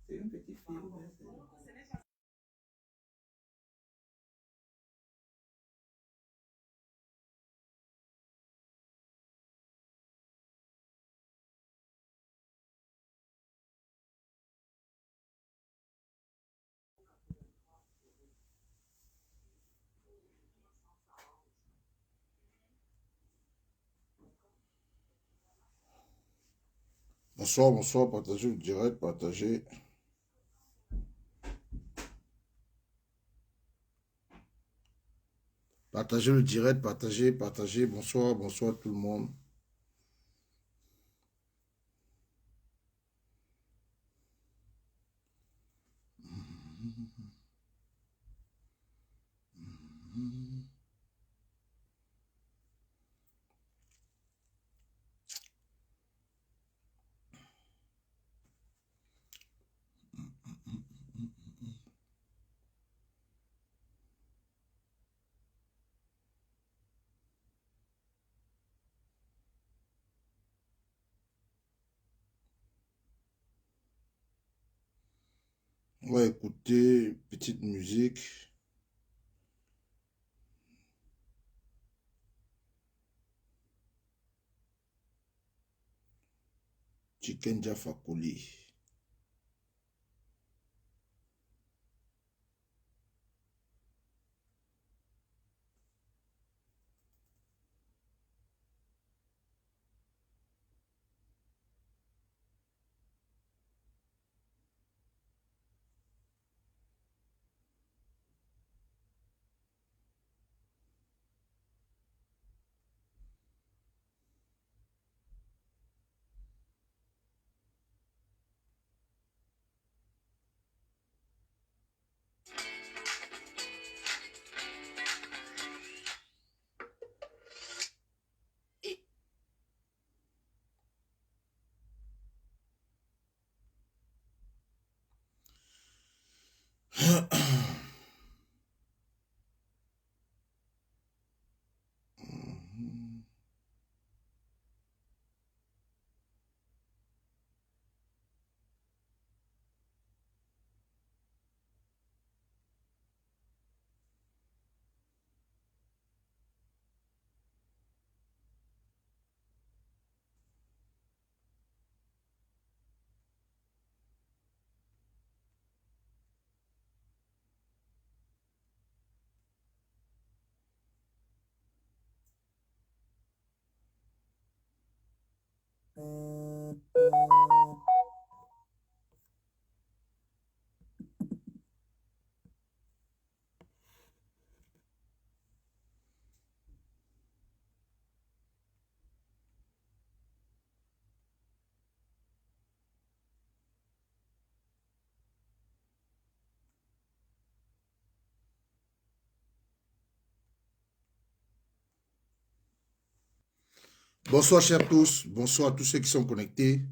C'est une petite fille. Bonsoir, bonsoir, partagez le direct, partagez. Partagez le direct, partagez, partagez. Bonsoir, bonsoir tout le monde. On va écouter petite musique. Chicken Jaffa Koli. Bonsoir chers tous, bonsoir à tous ceux qui sont connectés.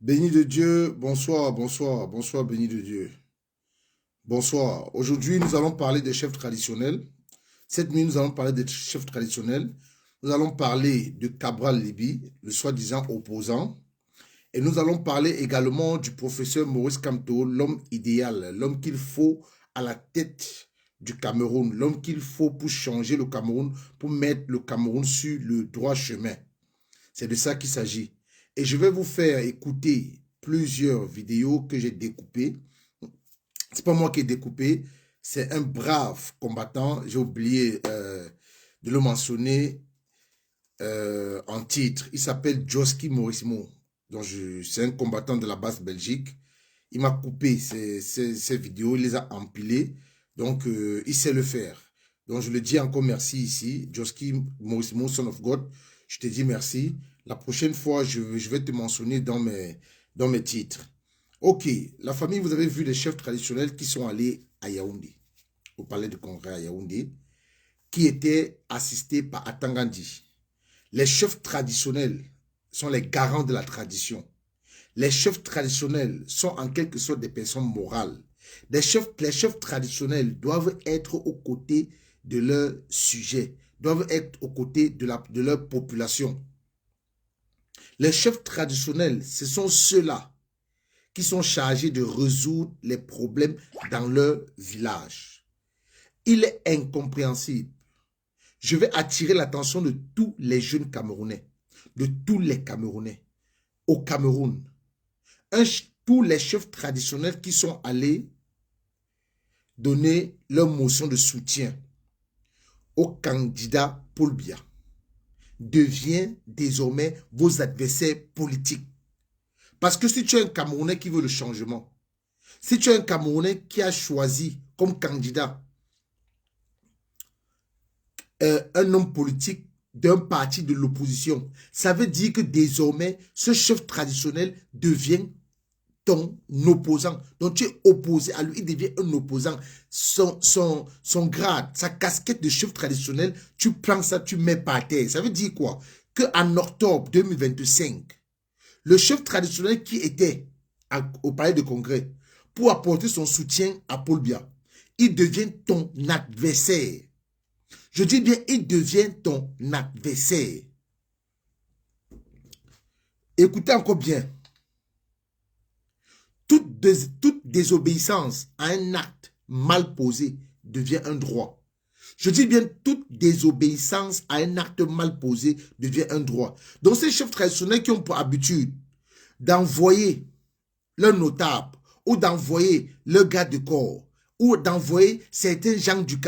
Béni de Dieu, bonsoir, bonsoir, bonsoir, béni de Dieu. Bonsoir. Aujourd'hui, nous allons parler des chefs traditionnels. Cette nuit, nous allons parler des chefs traditionnels. Nous allons parler de Cabral Libby, le soi-disant opposant. Et nous allons parler également du professeur Maurice Kamto, l'homme idéal, l'homme qu'il faut à la tête du Cameroun, l'homme qu'il faut pour changer le Cameroun, pour mettre le Cameroun sur le droit chemin. C'est de ça qu'il s'agit. Et je vais vous faire écouter plusieurs vidéos que j'ai découpées. C'est pas moi qui ai découpé, c'est un brave combattant. J'ai oublié de le mentionner en titre. Il s'appelle Joski Morismo. C'est un combattant de la base Belgique. Il m'a coupé ces vidéos, il les a empilées. Donc, il sait le faire. Donc, je le dis encore merci ici. Joski Morismo, Son of God, je te dis merci. La prochaine fois, je vais te mentionner dans mes titres. Ok, la famille, vous avez vu les chefs traditionnels qui sont allés à Yaoundé, au palais de congrès à Yaoundé, qui étaient assistés par Atangandi. Les chefs traditionnels sont les garants de la tradition. Les chefs traditionnels sont en quelque sorte des personnes morales. Les chefs traditionnels doivent être aux côtés de leur sujet, doivent être aux côtés de leur population. Les chefs traditionnels, ce sont ceux-là qui sont chargés de résoudre les problèmes dans leur village. Il est incompréhensible. Je vais attirer l'attention de tous les jeunes Camerounais, de tous les Camerounais, au Cameroun. Tous les chefs traditionnels qui sont allés donner leur motion de soutien au candidat Paul Biya devient désormais vos adversaires politiques. Parce que si tu es un Camerounais qui veut le changement, si tu es un Camerounais qui a choisi comme candidat un homme politique d'un parti de l'opposition, ça veut dire que désormais, ce chef traditionnel devient ton opposant. Donc tu es opposé à lui, il devient un opposant. Son grade, sa casquette de chef traditionnel, tu prends ça, tu mets par terre. Ça veut dire quoi? Qu'en octobre 2025, le chef traditionnel qui était au palais de congrès pour apporter son soutien à Paul Biya, il devient ton adversaire. Je dis bien, il devient ton adversaire. Écoutez encore bien. Toute désobéissance à un acte mal posé devient un droit. Je dis bien, toute désobéissance à un acte mal posé devient un droit. Donc, ces chefs traditionnels qui ont pour habitude d'envoyer leur notable ou d'envoyer leur garde de corps ou d'envoyer certains gens du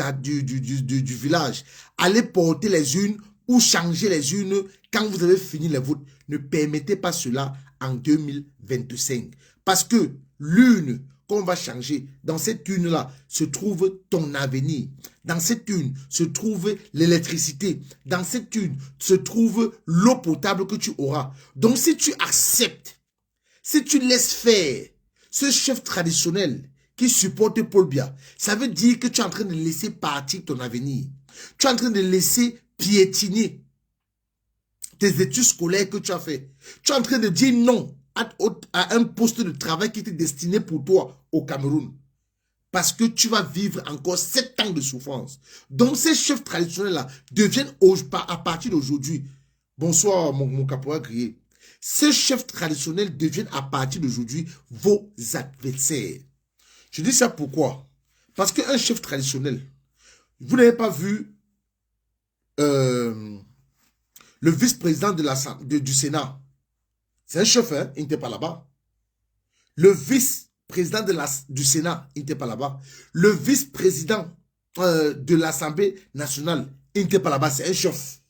village aller porter les urnes ou changer les urnes quand vous avez fini les votes. Ne permettez pas cela en 2025. Parce que l'urne qu'on va changer, dans cette urne-là se trouve ton avenir. Dans cette urne se trouve l'électricité. Dans cette urne se trouve l'eau potable que tu auras. Donc si tu acceptes, si tu laisses faire ce chef traditionnel qui supporte Paul Biya, ça veut dire que tu es en train de laisser partir ton avenir. Tu es en train de laisser piétiner tes études scolaires que tu as fait. Tu es en train de dire non à un poste de travail qui était destiné pour toi au Cameroun. Parce que tu vas vivre encore 7 ans de souffrance. Donc ces chefs traditionnels-là deviennent à partir d'aujourd'hui. Bonsoir mon caporal grillé. Ces chefs traditionnels deviennent à partir d'aujourd'hui vos adversaires. Je dis ça pourquoi? Parce qu'un chef traditionnel, vous n'avez pas vu le vice-président du Sénat. C'est un chef, hein? Il n'était pas là-bas. Le vice-président du Sénat, il n'était pas là-bas. Le vice-président de l'Assemblée nationale, il n'était pas là-bas. C'est un chef.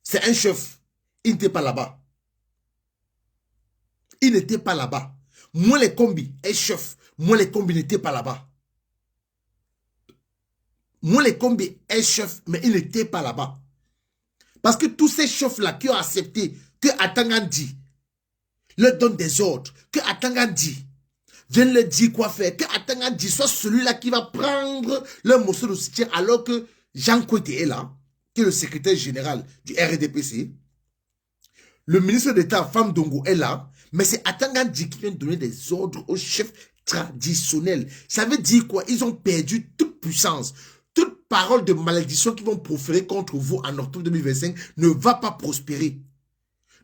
C'est un chef. Il n'était pas là-bas. Il n'était pas là-bas. Moi, les combis est chef. Moi, les combis n'étaient pas là-bas. Moi, les combis est chef, mais il n'était pas là-bas. Parce que tous ces chefs-là qui ont accepté que Atangandi leur donne des ordres, que Atangandi vienne leur dire quoi faire, que Atangandi soit celui-là qui va prendre leur morceau de soutien alors que Jean Kouete est là, qui est le secrétaire général du RDPC. Le ministre d'État, Fam Dongo, est là, mais c'est Atangandi qui vient donner des ordres aux chefs traditionnels. Ça veut dire quoi? Ils ont perdu toute puissance. Toute parole de malédiction qu'ils vont proférer contre vous en octobre 2025 ne va pas prospérer.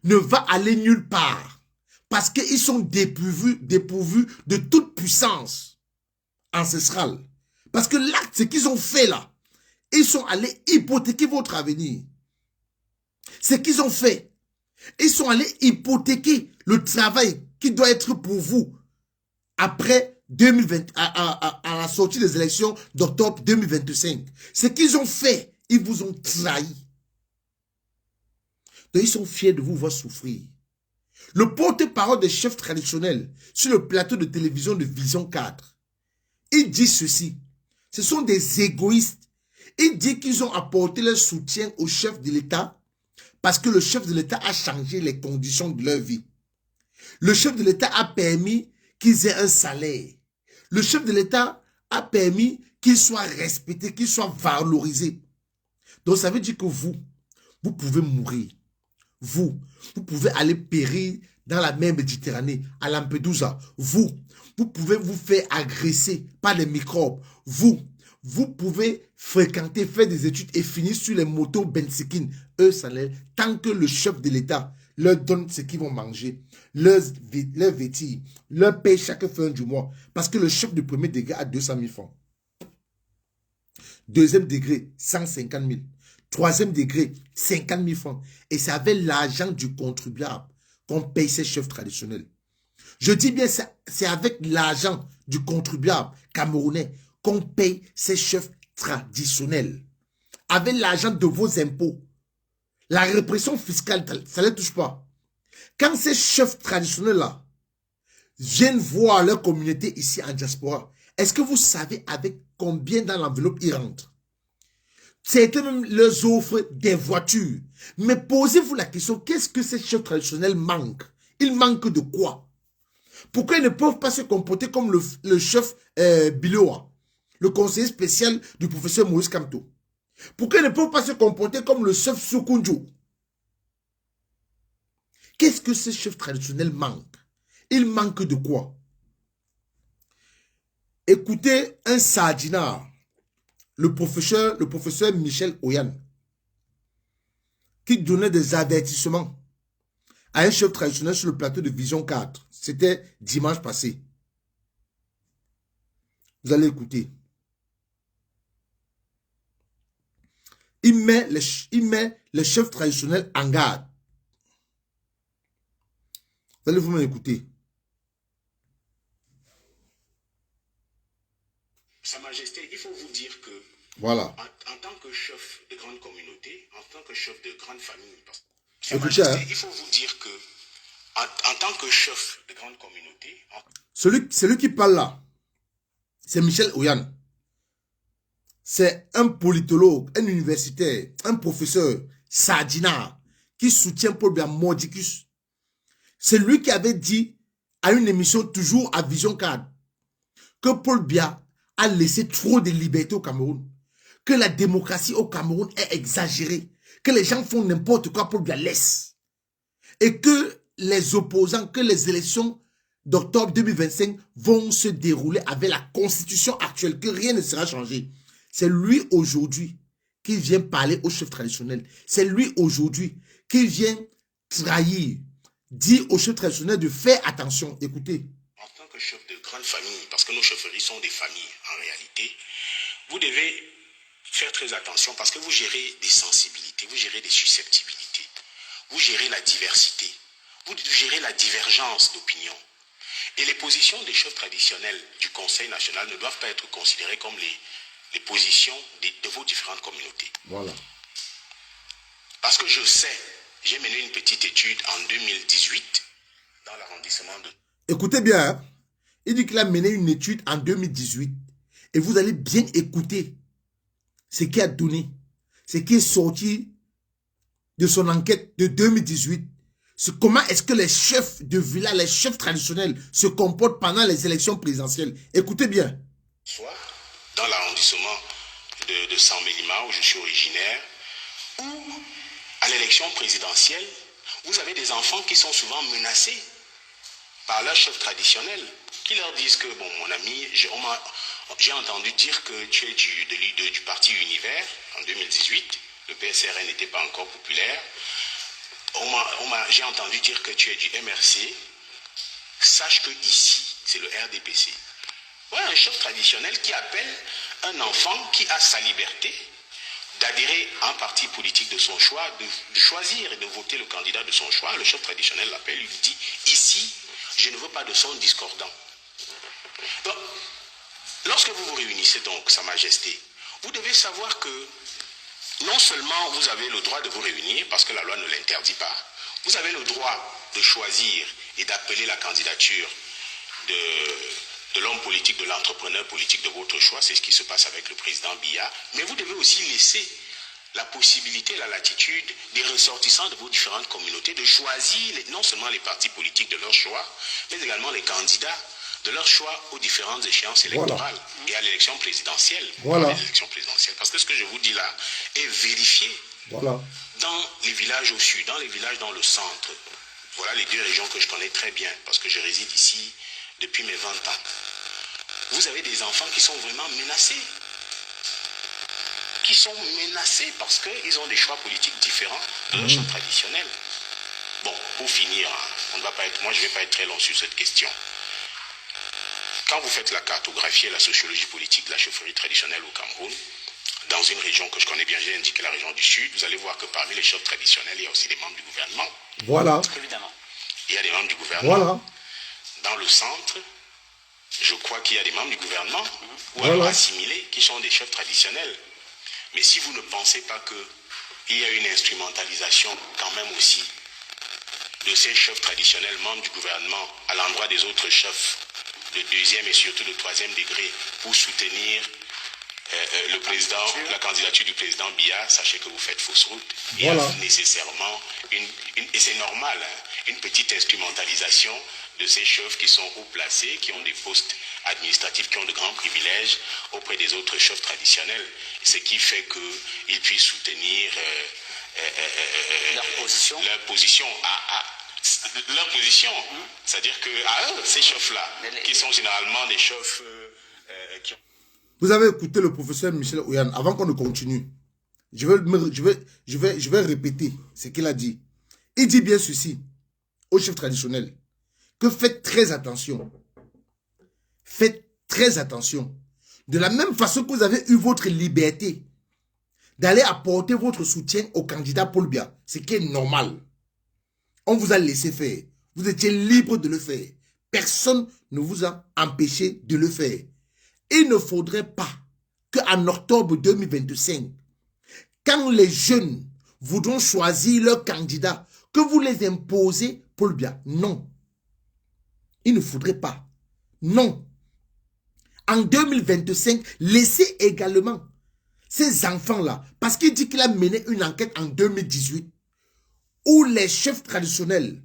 Ne va aller nulle part. Parce qu'ils sont dépourvus de toute puissance ancestrale. Parce que l'acte, ce qu'ils ont fait là, ils sont allés hypothéquer votre avenir. Ce qu'ils ont fait, ils sont allés hypothéquer le travail qui doit être pour vous après 2020, à la sortie des élections d'octobre 2025. Ce qu'ils ont fait, ils vous ont trahi. Donc ils sont fiers de vous voir souffrir. Le porte-parole des chefs traditionnels sur le plateau de télévision de Vision 4, il dit ceci. Ce sont des égoïstes. Il dit qu'ils ont apporté leur soutien au chef de l'État Parce que le chef de l'État a changé les conditions de leur vie. Le chef de l'État a permis qu'ils aient un salaire. Le chef de l'État a permis qu'ils soient respectés, qu'ils soient valorisés. Donc ça veut dire que vous pouvez mourir. Vous pouvez aller périr dans la mer Méditerranée, à Lampedusa. Vous pouvez vous faire agresser par les microbes. Vous pouvez fréquenter, faire des études et finir sur les motos Benzikin. Eux, ça l'est. Tant que le chef de l'État leur donne ce qu'ils vont manger, leur vêtir, leur paye chaque fin du mois. Parce que le chef de premier degré a 200 000 francs. Deuxième degré, 150 000. Troisième degré, 50 000 francs. Et c'est avec l'argent du contribuable qu'on paye ces chefs traditionnels. Je dis bien, c'est avec l'argent du contribuable camerounais qu'on paye ces chefs traditionnels. Avec l'argent de vos impôts. La répression fiscale, ça ne les touche pas. Quand ces chefs traditionnels-là viennent voir leur communauté ici en diaspora, est-ce que vous savez avec combien dans l'enveloppe ils rentrent? Certains même leur offrent des voitures. Mais posez-vous la question, qu'est-ce que ces chefs traditionnels manquent? Ils manquent de quoi? Pourquoi ils ne peuvent pas se comporter comme le chef Biloa, le conseiller spécial du professeur Maurice Kamto? Pourquoi ils ne peuvent pas se comporter comme le chef Soukoundjou? Qu'est-ce que ces chefs traditionnels manquent? Ils manquent de quoi? Écoutez un sardinard, le professeur Michel Oyan, qui donnait des avertissements à un chef traditionnel sur le plateau de Vision 4. C'était dimanche passé. Vous allez écouter. Il met les chefs traditionnels en garde. Vous allez vous écouter. Sa Majesté, il faut vous dire que, voilà, en tant que chef de grande communauté, en tant que chef de grande famille, Sa Majesté, il faut vous dire que, en tant que chef de grande communauté, celui qui parle là, c'est Michel Oyan. C'est un politologue, un universitaire, un professeur, sardinard, qui soutient Paul Biya Mordicus. C'est lui qui avait dit à une émission toujours à Vision 4 que Paul Biya a laissé trop de liberté au Cameroun, que la démocratie au Cameroun est exagérée, que les gens font n'importe quoi, Paul Biya laisse. Et que les opposants, que les élections d'octobre 2025 vont se dérouler avec la constitution actuelle, que rien ne sera changé. C'est lui aujourd'hui qui vient parler aux chefs traditionnels. C'est lui aujourd'hui qui vient trahir, dire aux chefs traditionnels de faire attention. Écoutez. En tant que chef de grande famille, parce que nos chefferies sont des familles en réalité, vous devez faire très attention parce que vous gérez des sensibilités, vous gérez des susceptibilités, vous gérez la diversité, vous gérez la divergence d'opinion. Et les positions des chefs traditionnels du Conseil national ne doivent pas être considérées comme les positions de vos différentes communautés. Voilà. Parce que je sais, j'ai mené une petite étude en 2018 dans l'arrondissement de... Écoutez bien, hein? Il dit qu'il a mené une étude en 2018 et vous allez bien écouter ce qu'il a donné, ce qui est sorti de son enquête de 2018. Comment est-ce que les chefs de village, les chefs traditionnels se comportent pendant les élections présidentielles. Écoutez bien. Soit dans l'arrondissement de San-Mélima où je suis originaire, ou à l'élection présidentielle, vous avez des enfants qui sont souvent menacés par leurs chefs traditionnels qui leur disent que, bon, mon ami, j'ai entendu dire que tu es du parti Univers en 2018, le PSRN n'était pas encore populaire. J'ai entendu dire que tu es du MRC. Sache que ici, c'est le RDPC. Voilà un chef traditionnel qui appelle un enfant qui a sa liberté d'adhérer à un parti politique de son choix, de choisir et de voter le candidat de son choix. Le chef traditionnel l'appelle, il lui dit, ici, je ne veux pas de son discordant. Donc, lorsque vous vous réunissez donc, Sa Majesté, vous devez savoir que non seulement vous avez le droit de vous réunir, parce que la loi ne l'interdit pas, vous avez le droit de choisir et d'appeler la candidature de l'homme politique, de l'entrepreneur politique de votre choix, c'est ce qui se passe avec le président Biya, mais vous devez aussi laisser la possibilité, la latitude des ressortissants de vos différentes communautés de choisir non seulement les partis politiques de leur choix, mais également les candidats de leur choix aux différentes échéances électorales et à l'élection présidentielle. Parce que ce que je vous dis là est vérifié dans les villages au sud, dans les villages dans le centre. Voilà les deux régions que je connais très bien parce que je réside ici depuis mes 20 ans. Vous avez des enfants qui sont vraiment menacés. Qui sont menacés parce qu'ils ont des choix politiques différents de leur choix traditionnel. Bon, pour finir, moi je ne vais pas être très long sur cette question. Quand vous faites la cartographie et la sociologie politique de la chaufferie traditionnelle au Cameroun, dans une région que je connais bien, j'ai indiqué la région du Sud, vous allez voir que parmi les chefs traditionnels, il y a aussi des membres du gouvernement. Voilà. Évidemment. Il y a des membres du gouvernement. Voilà. Dans le centre, je crois qu'il y a des membres du gouvernement ou alors assimilés qui sont des chefs traditionnels. Mais si vous ne pensez pas qu'il y a une instrumentalisation quand même aussi de ces chefs traditionnels, membres du gouvernement, à l'endroit des autres chefs de deuxième et surtout de troisième degré pour soutenir le président, la candidature du président Biya, sachez que vous faites fausse route. Il y a nécessairement, et c'est normal, une petite instrumentalisation de ces chefs qui sont haut placés, qui ont des postes administratifs, qui ont de grands privilèges auprès des autres chefs traditionnels, ce qui fait qu'ils puissent soutenir leur position. C'est-à-dire que ces chefs-là, qui sont généralement des chefs qui ont... Vous avez écouté le professeur Michel Ouyan. Avant qu'on ne continue, je vais répéter ce qu'il a dit. Il dit bien ceci aux chefs traditionnels, que faites très attention. Faites très attention. De la même façon que vous avez eu votre liberté d'aller apporter votre soutien au candidat Paul Biya, ce qui est normal. On vous a laissé faire. Vous étiez libre de le faire. Personne ne vous a empêché de le faire. Il ne faudrait pas qu'en octobre 2025, quand les jeunes voudront choisir leur candidat, que vous les imposez Paul Biya. Non. Il ne faudrait pas. Non. En 2025, laissez également ces enfants-là, parce qu'il dit qu'il a mené une enquête en 2018, où les chefs traditionnels,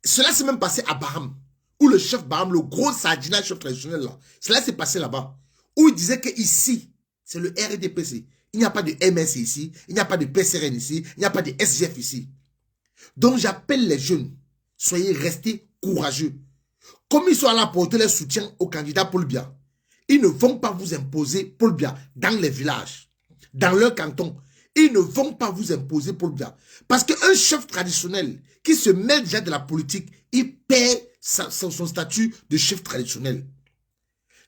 cela s'est même passé à Baham, où le chef Baham, le gros Sadina chef traditionnel là, cela s'est passé là-bas, où il disait que ici, c'est le RDPC. Il n'y a pas de MS ici, il n'y a pas de PCRN ici, il n'y a pas de SGF ici. Donc j'appelle les jeunes, soyez restés courageux. Comme ils sont allés apporter leur soutien au candidat Paul Biya, ils ne vont pas vous imposer Paul Biya dans les villages, dans leur canton. Ils ne vont pas vous imposer Paul Biya. Parce qu'un chef traditionnel qui se met déjà de la politique, il perd son statut de chef traditionnel.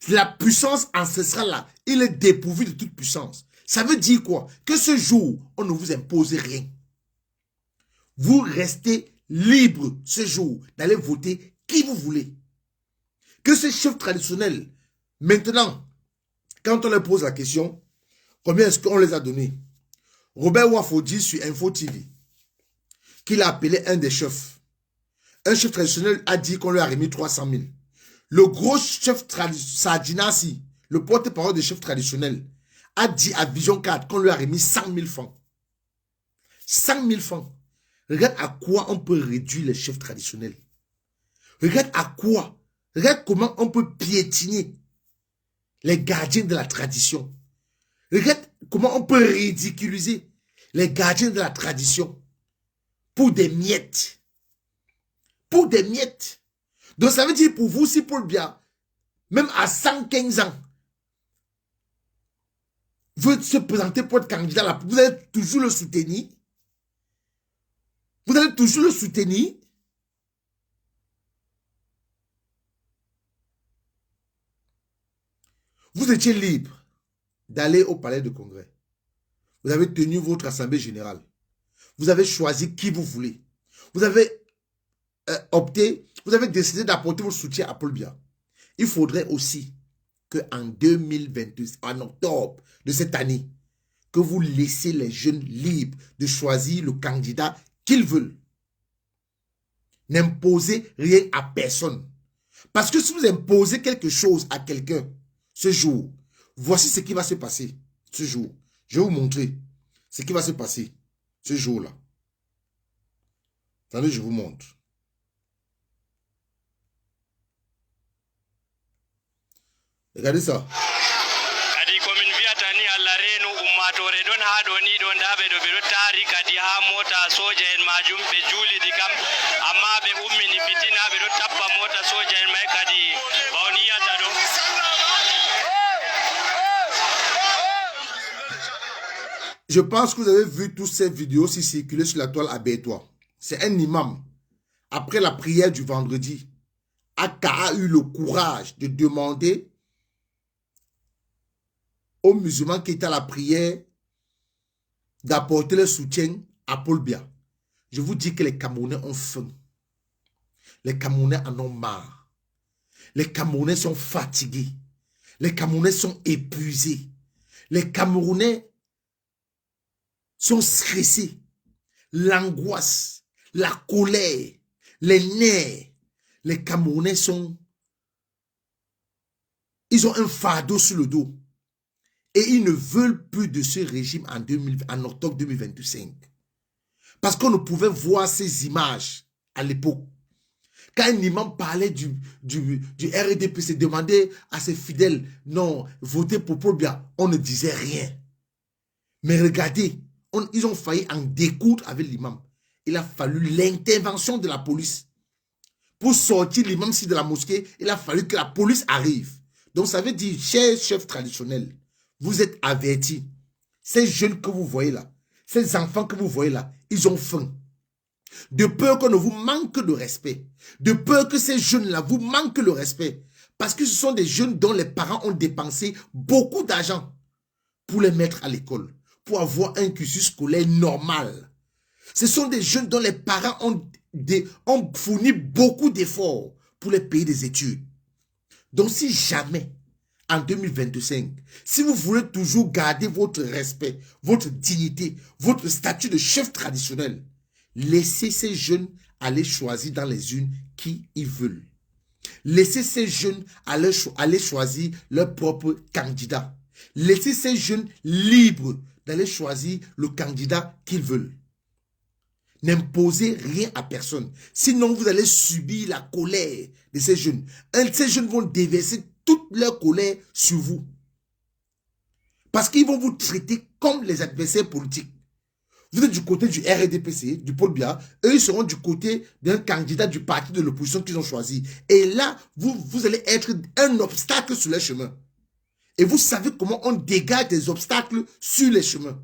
La puissance ancestrale là, il est dépourvu de toute puissance. Ça veut dire quoi? Que ce jour, on ne vous impose rien. Vous restez libre ce jour d'aller voter qui vous voulez. Que ce chef traditionnel, maintenant, quand on leur pose la question, combien est-ce qu'on les a donnés? Robert Wafo dit sur Info TV qu'il a appelé un des chefs. Un chef traditionnel a dit qu'on lui a remis 300 000. Le gros chef Sadinasi, le porte-parole des chefs traditionnels, a dit à Vision 4 qu'on lui a remis 100 000 francs. 100 000 francs. Regarde à quoi on peut réduire les chefs traditionnels. Regarde à quoi. Regarde comment on peut piétiner les gardiens de la tradition. Regarde comment on peut ridiculiser les gardiens de la tradition pour des miettes. Pour des miettes. Donc ça veut dire pour vous, si Paul Biya, même à 115 ans, veut se présenter pour être candidat là, vous allez toujours le soutenir. Vous allez toujours le soutenir. Vous étiez libre d'aller au palais de congrès. Vous avez tenu votre assemblée générale. Vous avez choisi qui vous voulez. Vous avez opté, vous avez décidé d'apporter votre soutien à Paul Biya. Il faudrait aussi qu'en 2022, en octobre de cette année, que vous laissez les jeunes libres de choisir le candidat qu'ils veulent. N'imposez rien à personne. Parce que si vous imposez quelque chose à quelqu'un, ce jour, voici ce qui va se passer ce jour. Je vais vous montrer. ce qui va se passer ce jour-là. Attendez, je vous montre. Regardez ça. Je pense que vous avez vu toutes ces vidéos si circuler sur la toile à Bétois. C'est un imam. Après la prière du vendredi, a eu le courage de demander aux musulmans qui étaient à la prière d'apporter le soutien à Paul Biya. Je vous dis que les Camerounais ont faim. Les Camerounais en ont marre. Les Camerounais sont fatigués. Les Camerounais sont épuisés. Les Camerounais sont stressés. L'angoisse, la colère, les nerfs. Les Camerounais sont... Ils ont un fardeau sur le dos. Et ils ne veulent plus de ce régime en octobre 2025. Parce qu'on ne pouvait voir ces images à l'époque. Quand un imam parlait du RDPC, demandait à ses fidèles, non, votez pour Paul Biya, on ne disait rien. Mais regardez, ils ont failli en découdre avec l'imam. Il a fallu l'intervention de la police. Pour sortir l'imam de la mosquée, il a fallu que la police arrive. Donc ça veut dire, chers chefs traditionnels, vous êtes avertis. Ces jeunes que vous voyez là, ces enfants que vous voyez là, ils ont faim. De peur qu'on ne vous manque de respect. De peur que ces jeunes-là vous manquent le respect. Parce que ce sont des jeunes dont les parents ont dépensé beaucoup d'argent pour les mettre à l'école, pour avoir un cursus scolaire normal. Ce sont des jeunes dont les parents ont fourni beaucoup d'efforts pour les payer des études. Donc si jamais, en 2025, si vous voulez toujours garder votre respect, votre dignité, votre statut de chef traditionnel, laissez ces jeunes aller choisir dans les urnes qui ils veulent. Laissez ces jeunes aller choisir leur propre candidat. Laissez ces jeunes libres d'aller choisir le candidat qu'ils veulent. N'imposez rien à personne. Sinon, vous allez subir la colère de ces jeunes. Ces jeunes vont déverser toute leur colère sur vous. Parce qu'ils vont vous traiter comme les adversaires politiques. Vous êtes du côté du RDPC, du Paul Biya. Eux, ils seront du côté d'un candidat du parti de l'opposition qu'ils ont choisi. Et là, vous allez être un obstacle sur leur chemin. Et vous savez comment on dégage des obstacles sur les chemins.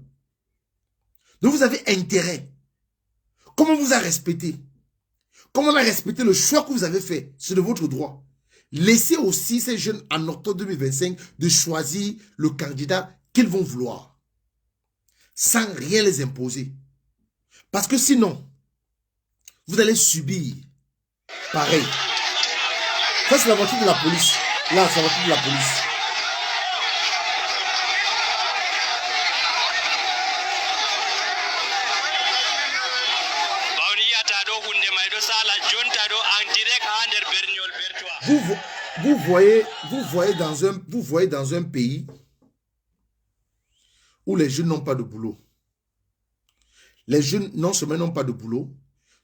Donc, vous avez intérêt. Comment on vous a respecté? Comment on a respecté le choix que vous avez fait? C'est de votre droit. Laissez aussi ces jeunes en octobre 2025 de choisir le candidat qu'ils vont vouloir. Sans rien les imposer. Parce que sinon, vous allez subir pareil. Ça, c'est la voiture de la police. Là, c'est la voiture de la police. Vous voyez dans un pays où les jeunes n'ont pas de boulot. Les jeunes non seulement n'ont pas de boulot,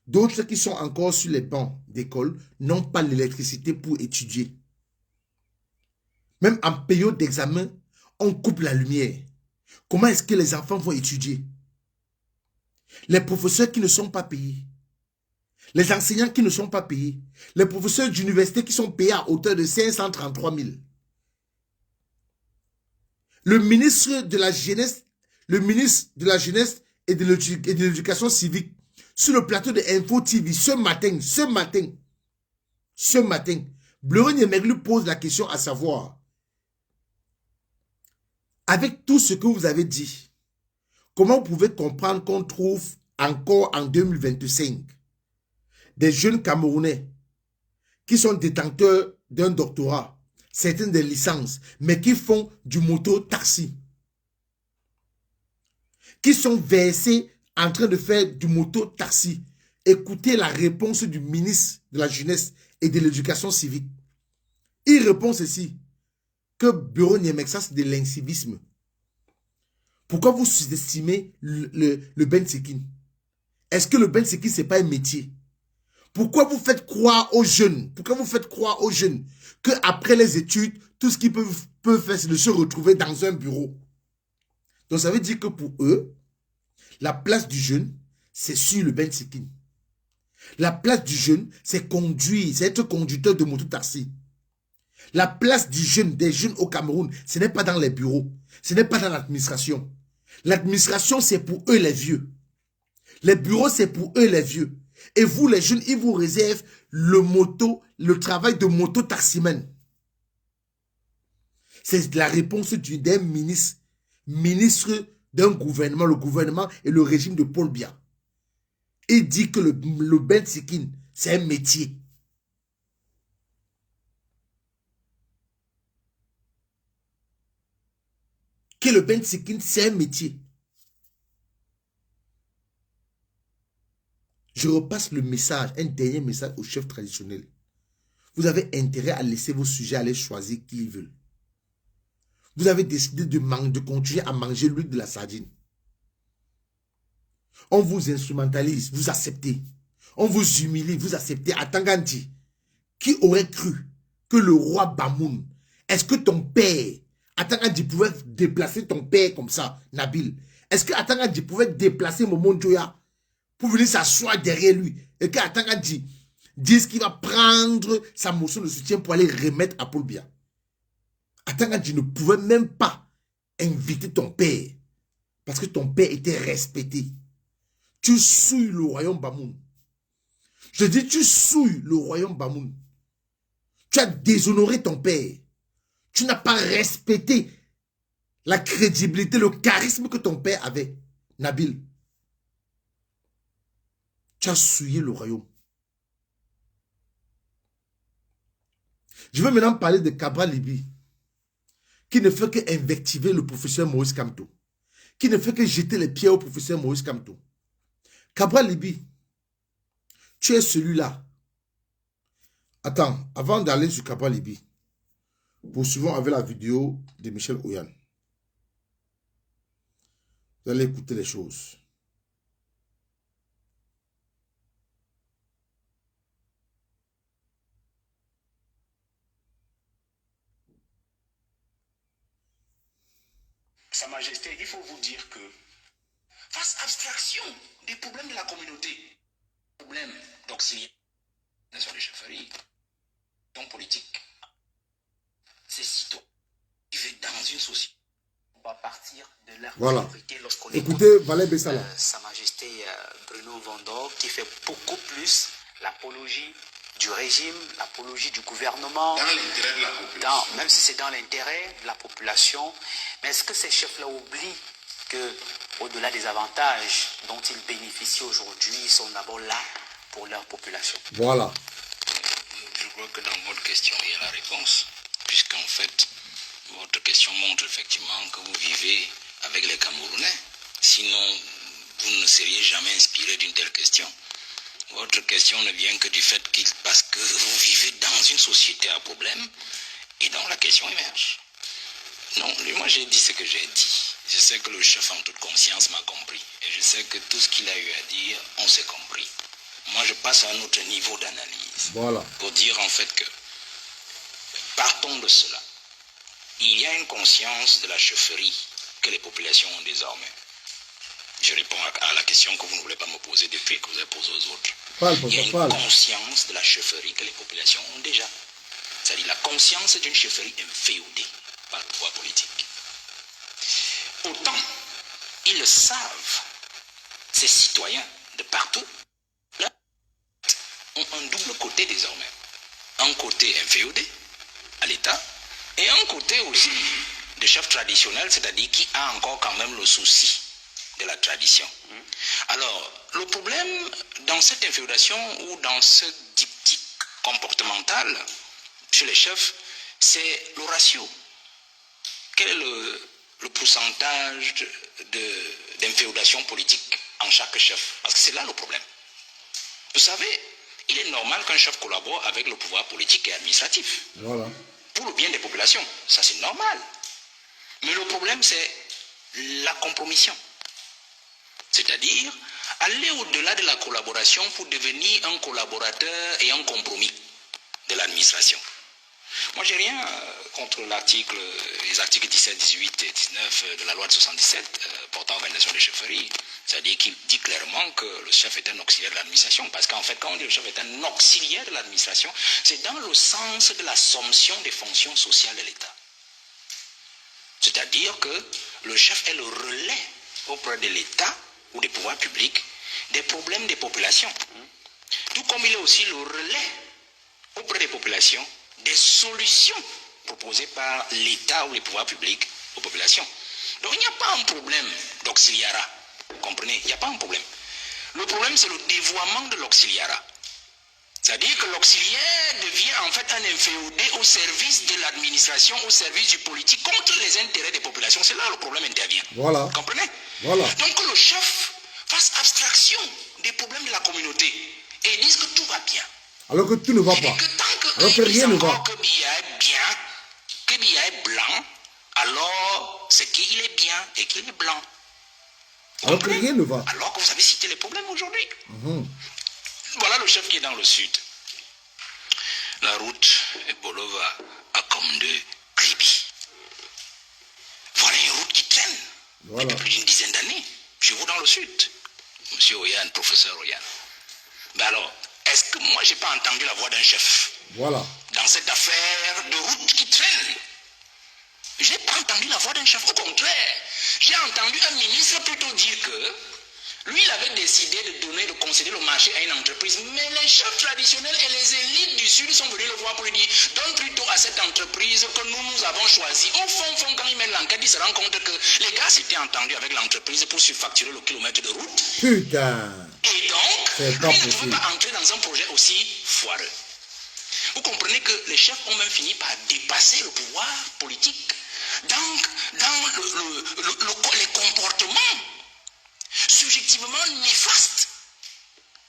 d'autres qui sont encore sur les bancs d'école n'ont pas l'électricité pour étudier. Même en période d'examen, on coupe la lumière. Comment est-ce que les enfants vont étudier? Les professeurs qui ne sont pas payés. Les enseignants qui ne sont pas payés. Les professeurs d'université qui sont payés à hauteur de 533 000. Le ministre de la Jeunesse et de l'Éducation civique, sur le plateau de Info TV, ce matin, Bleury Nyemeglu pose la question à savoir, avec tout ce que vous avez dit, comment vous pouvez comprendre qu'on trouve encore en 2025 des jeunes Camerounais qui sont détenteurs d'un doctorat, certaines des licences, mais qui font du moto-taxi, qui sont versés en train de faire du moto-taxi. Écoutez la réponse du ministre de la Jeunesse et de l'Éducation civique. Il répond ceci, que Bureau Niemexas c'est de l'incivisme. Pourquoi vous sous-estimez le Ben Sekin? Est-ce que le Ben Sekin, ce n'est pas un métier? Pourquoi vous faites croire aux jeunes, qu'après les études, tout ce qu'ils peuvent faire, c'est de se retrouver dans un bureau? Donc ça veut dire que pour eux, la place du jeune, c'est sur le Ben Sekin. La place du jeune, c'est conduire, c'est être conducteur de moto-taxi. La place du jeune, des jeunes au Cameroun, ce n'est pas dans les bureaux, ce n'est pas dans l'administration. L'administration, c'est pour eux les vieux. Les bureaux, c'est pour eux les vieux. Et vous, les jeunes, ils vous réservent le travail de moto-taximan. C'est la réponse d'un ministre d'un gouvernement, le gouvernement et le régime de Paul Biya. Il dit que le Ben Sekin, c'est un métier. Que le Ben Sekin, c'est un métier. Je repasse le message, un dernier message au chef traditionnel. Vous avez intérêt à laisser vos sujets aller choisir qui ils veulent. Vous avez décidé de continuer à manger l'huile de la sardine. On vous instrumentalise, vous acceptez. On vous humilie, vous acceptez. À Tangandi, qui aurait cru que le roi Bamoun, est-ce que ton père, à Tangandi, pouvait déplacer ton père comme ça, Nabil? Est-ce que à Tangandi pouvait déplacer Momon Joya pour venir s'asseoir derrière lui? Et qu'à Tangandi dise qu'il va prendre sa motion de soutien pour aller remettre à Paul Biya? Tangandi ne pouvait même pas inviter ton père parce que ton père était respecté. Tu souilles le royaume Bamoun. Je dis, tu souilles le royaume Bamoun. Tu as déshonoré ton père. Tu n'as pas respecté la crédibilité, le charisme que ton père avait, Nabil. Tu as souillé le royaume. Je vais maintenant parler de Cabral Libye, qui ne fait que invectiver le professeur Maurice Kamto, qui ne fait que jeter les pieds au professeur Maurice Kamto. Cabral Libye, tu es celui-là. Attends, avant d'aller sur Cabral Libye, poursuivons avec la vidéo de Michel Oyan. Vous allez écouter les choses. Sa Majesté, il faut vous dire que face abstraction des problèmes de la communauté, problèmes d'auxiliaire, de chefferie, donc politique, ces citoyens qui vivent dans une société va partir de leur priorité lorsqu'on écoutez Valère Bessala. Sa Majesté Bruno Vandor qui fait beaucoup plus l'apologie du régime, l'apologie du gouvernement, dans l'intérêt de la population. Même si c'est dans l'intérêt de la population. Mais est-ce que ces chefs-là oublient qu'au-delà des avantages dont ils bénéficient aujourd'hui, ils sont d'abord là pour leur population? Voilà. Je crois que dans votre question, il y a la réponse. Puisqu'en fait, votre question montre effectivement que vous vivez avec les Camerounais. Sinon, vous ne seriez jamais inspiré d'une telle question. Votre question ne vient que du fait parce que vous vivez dans une société à problème et donc la question émerge. Non, moi j'ai dit ce que j'ai dit. Je sais que le chef en toute conscience m'a compris. Et je sais que tout ce qu'il a eu à dire, on s'est compris. Moi je passe à un autre niveau d'analyse. Voilà. Pour dire en fait que, partons de cela. Il y a une conscience de la chefferie que les populations ont désormais. Je réponds à la question que vous ne voulez pas me poser depuis que vous avez posé aux autres. Il y a une conscience de la chefferie que les populations ont déjà. C'est-à-dire la conscience d'une chefferie inféodée par le pouvoir politique. Autant, ils le savent, ces citoyens de partout, là, ont un double côté désormais. Un côté inféodé à l'État et un côté aussi de chef traditionnel, c'est-à-dire qui a encore quand même le souci de la tradition. Alors, le problème dans cette inféodation ou dans ce diptyque comportemental chez les chefs, c'est le ratio. Quel est le pourcentage d'inféodation politique en chaque chef? Parce que c'est là le problème. Vous savez, il est normal qu'un chef collabore avec le pouvoir politique et administratif. Voilà. Pour le bien des populations, ça c'est normal. Mais le problème c'est la compromission. C'est-à-dire aller au-delà de la collaboration pour devenir un collaborateur et un compromis de l'administration. Moi, j'ai rien contre les articles 17, 18 et 19 de la loi de 77 portant organisation des chefferies. C'est-à-dire qu'il dit clairement que le chef est un auxiliaire de l'administration. Parce qu'en fait, quand on dit le chef est un auxiliaire de l'administration, c'est dans le sens de l'assomption des fonctions sociales de l'État. C'est-à-dire que le chef est le relais auprès de l'État ou des pouvoirs publics des problèmes des populations. Tout comme il est aussi le relais auprès des populations des solutions proposées par l'État ou les pouvoirs publics aux populations. Donc il n'y a pas un problème d'auxiliarat. Vous comprenez? Il n'y a pas un problème. Le problème, c'est le dévoiement de l'auxiliarat. C'est-à-dire que l'auxiliaire devient en fait un inféodé au service de l'administration, au service du politique, contre les intérêts des populations. C'est là que le problème intervient. Voilà. Vous comprenez? Voilà. Donc que le chef fasse abstraction des problèmes de la communauté et dise que tout va bien. Alors que tout ne va pas. Et que tant que Alors que rien ne va. Que Biya est bien, que Biya est blanc, alors c'est qu'il est bien et qu'il est blanc. Alors que rien ne va. Alors que vous avez cité les problèmes aujourd'hui. Voilà le chef qui est dans le sud. La route Bolova à comme de Kribi. Voilà une route qui traîne depuis plus d'une dizaine d'années. Chez vous dans le sud. Monsieur Oyan, professeur Oyan. Ben alors, est-ce que moi j'ai pas entendu la voix d'un chef? Voilà. Dans cette affaire de route qui traîne. Je n'ai pas entendu la voix d'un chef. Au contraire, j'ai entendu un ministre plutôt dire que lui, il avait décidé de concéder le marché à une entreprise. Mais les chefs traditionnels et les élites du Sud sont venus le voir pour lui dire donne plutôt à cette entreprise que nous avons choisi. Au fond, quand il mène l'enquête, il se rend compte que les gars s'étaient entendus avec l'entreprise pour surfacturer le kilomètre de route. Putain. Et donc, lui ne pouvait pas entrer dans un projet aussi foireux. Vous comprenez que les chefs ont même fini par dépasser le pouvoir politique dans les comportements subjectivement néfastes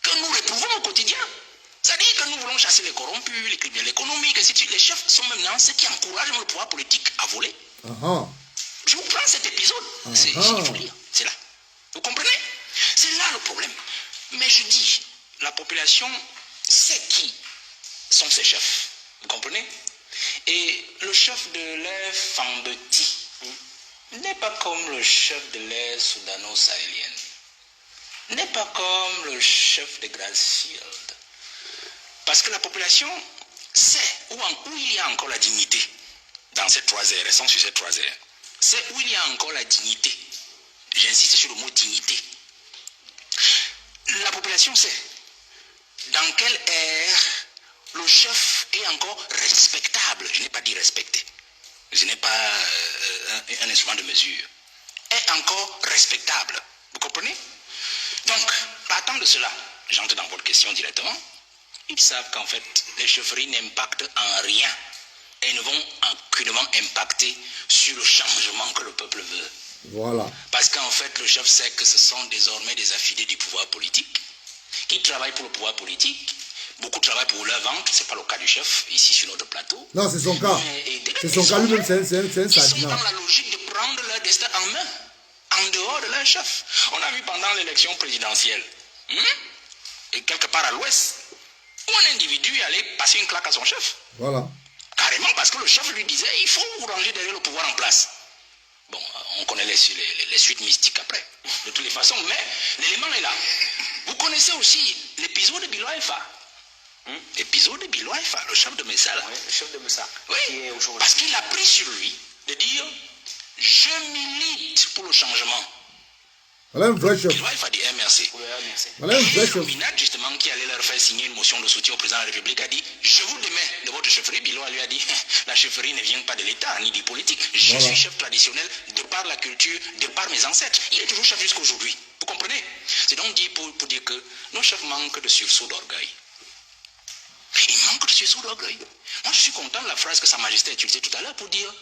que nous réprouvons au quotidien. C'est-à-dire que nous voulons chasser les corrompus, les criminels économiques, ainsi de suite. Les chefs sont maintenant ceux qui encouragent le pouvoir politique à voler. Je vous prends cet épisode. Il faut lire. C'est là. Vous comprenez? C'est là le problème. Mais je dis, la population sait qui sont ces chefs. Vous comprenez? Et le chef de l'ère Fambeti n'est pas comme le chef de l'ère soudano-sahélienne. N'est pas comme le chef de Grassfield. Parce que la population sait où il y a encore la dignité dans ces 3 heures, restons sur ces 3 heures. C'est où il y a encore la dignité. J'insiste sur le mot dignité. La population sait dans quelle ère le chef est encore respectable. Je n'ai pas dit respecté. Je n'ai pas un instrument de mesure. Est encore respectable. Vous comprenez? Donc, partant de cela, j'entre dans votre question directement. Ils savent qu'en fait, les chefferies n'impactent en rien et ne vont aucunement impacter sur le changement que le peuple veut. Voilà. Parce qu'en fait, le chef sait que ce sont désormais des affidés du pouvoir politique qui travaillent pour le pouvoir politique. Beaucoup travaillent pour leur ventre, ce n'est pas le cas du chef ici sur notre plateau. Non, c'est son cas. C'est son cas lui-même, c'est un Ils sont dans la logique de prendre leur destin en main, en dehors de leur chef. On a vu pendant l'élection présidentielle, et quelque part à l'ouest, où un individu allait passer une claque à son chef. Voilà. Carrément parce que le chef lui disait, il faut vous ranger derrière le pouvoir en place. Bon, on connaît les suites mystiques après, de toutes les façons, mais l'élément est là. Vous connaissez aussi l'épisode de Biloifa. L'épisode de Biloifa, le chef de Messa là. Oui, le chef de Messa. Oui, parce qu'il a pris sur lui de dire je milite pour le changement. Voilà un vrai chef. Biloifa dit merci. Voilà un vrai chef. Le Minat, justement, qui allait leur faire signer une motion de soutien au président de la République, a dit je vous demande de votre chefferie. Biloifa lui a dit la chefferie ne vient pas de l'État ni du politique. Je suis chef traditionnel de par la culture, de par mes ancêtres. Il est toujours chef jusqu'à aujourd'hui. Vous comprenez? C'est donc dit pour dire que nos chefs manquent de sursaut d'orgueil. Il manque de sursaut d'orgueil. Moi, je suis content de la phrase que Sa Majesté a utilisée tout à l'heure pour dire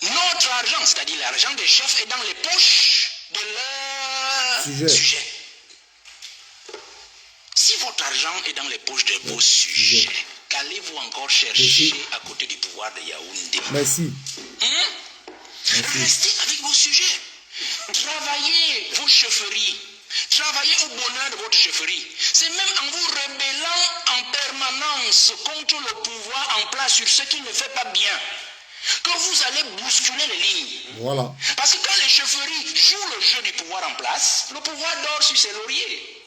notre argent, c'est-à-dire l'argent des chefs, est dans les poches de leurs sujets. Si votre argent est dans les poches de vos sujets, qu'allez-vous encore chercher à côté du pouvoir de Yaoundé? Merci. Restez avec vos sujets. Travaillez vos chefferies. Travaillez au bonheur de votre chefferie. C'est même en vous rebellant en permanence contre le pouvoir en place sur ce qui ne fait pas bien que vous allez bousculer les lignes. Voilà. Parce que quand les chefferies jouent le jeu du pouvoir en place, le pouvoir dort sur ses lauriers.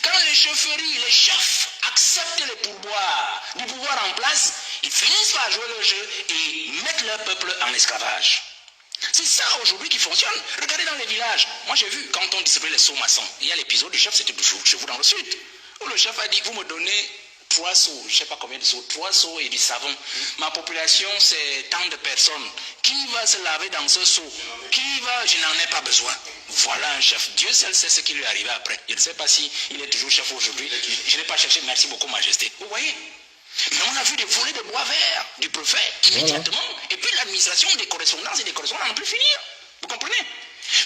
Quand les chefferies, les chefs acceptent les pourboires du pouvoir en place, ils finissent par jouer le jeu et mettre leur peuple en esclavage. C'est ça aujourd'hui qui fonctionne. Regardez dans les villages. Moi j'ai vu quand on distribuait les seaux maçons. Il y a l'épisode du chef, c'était chez vous dans le sud. Où le chef a dit, vous me donnez 3 seaux, je ne sais pas combien de seaux, 3 seaux et du savon. Ma population c'est tant de personnes. Qui va se laver dans ce seau? Je n'en ai pas besoin. Voilà un chef. Dieu seul sait ce qui lui est arrivé après. Je ne sais pas si il est toujours chef aujourd'hui. Je n'ai pas cherché, merci beaucoup majesté. Vous voyez? Mais on a vu des volets de bois vert du prophète immédiatement. Voilà. Et puis l'administration des correspondances et des correspondances n'en peut plus finir. Vous comprenez?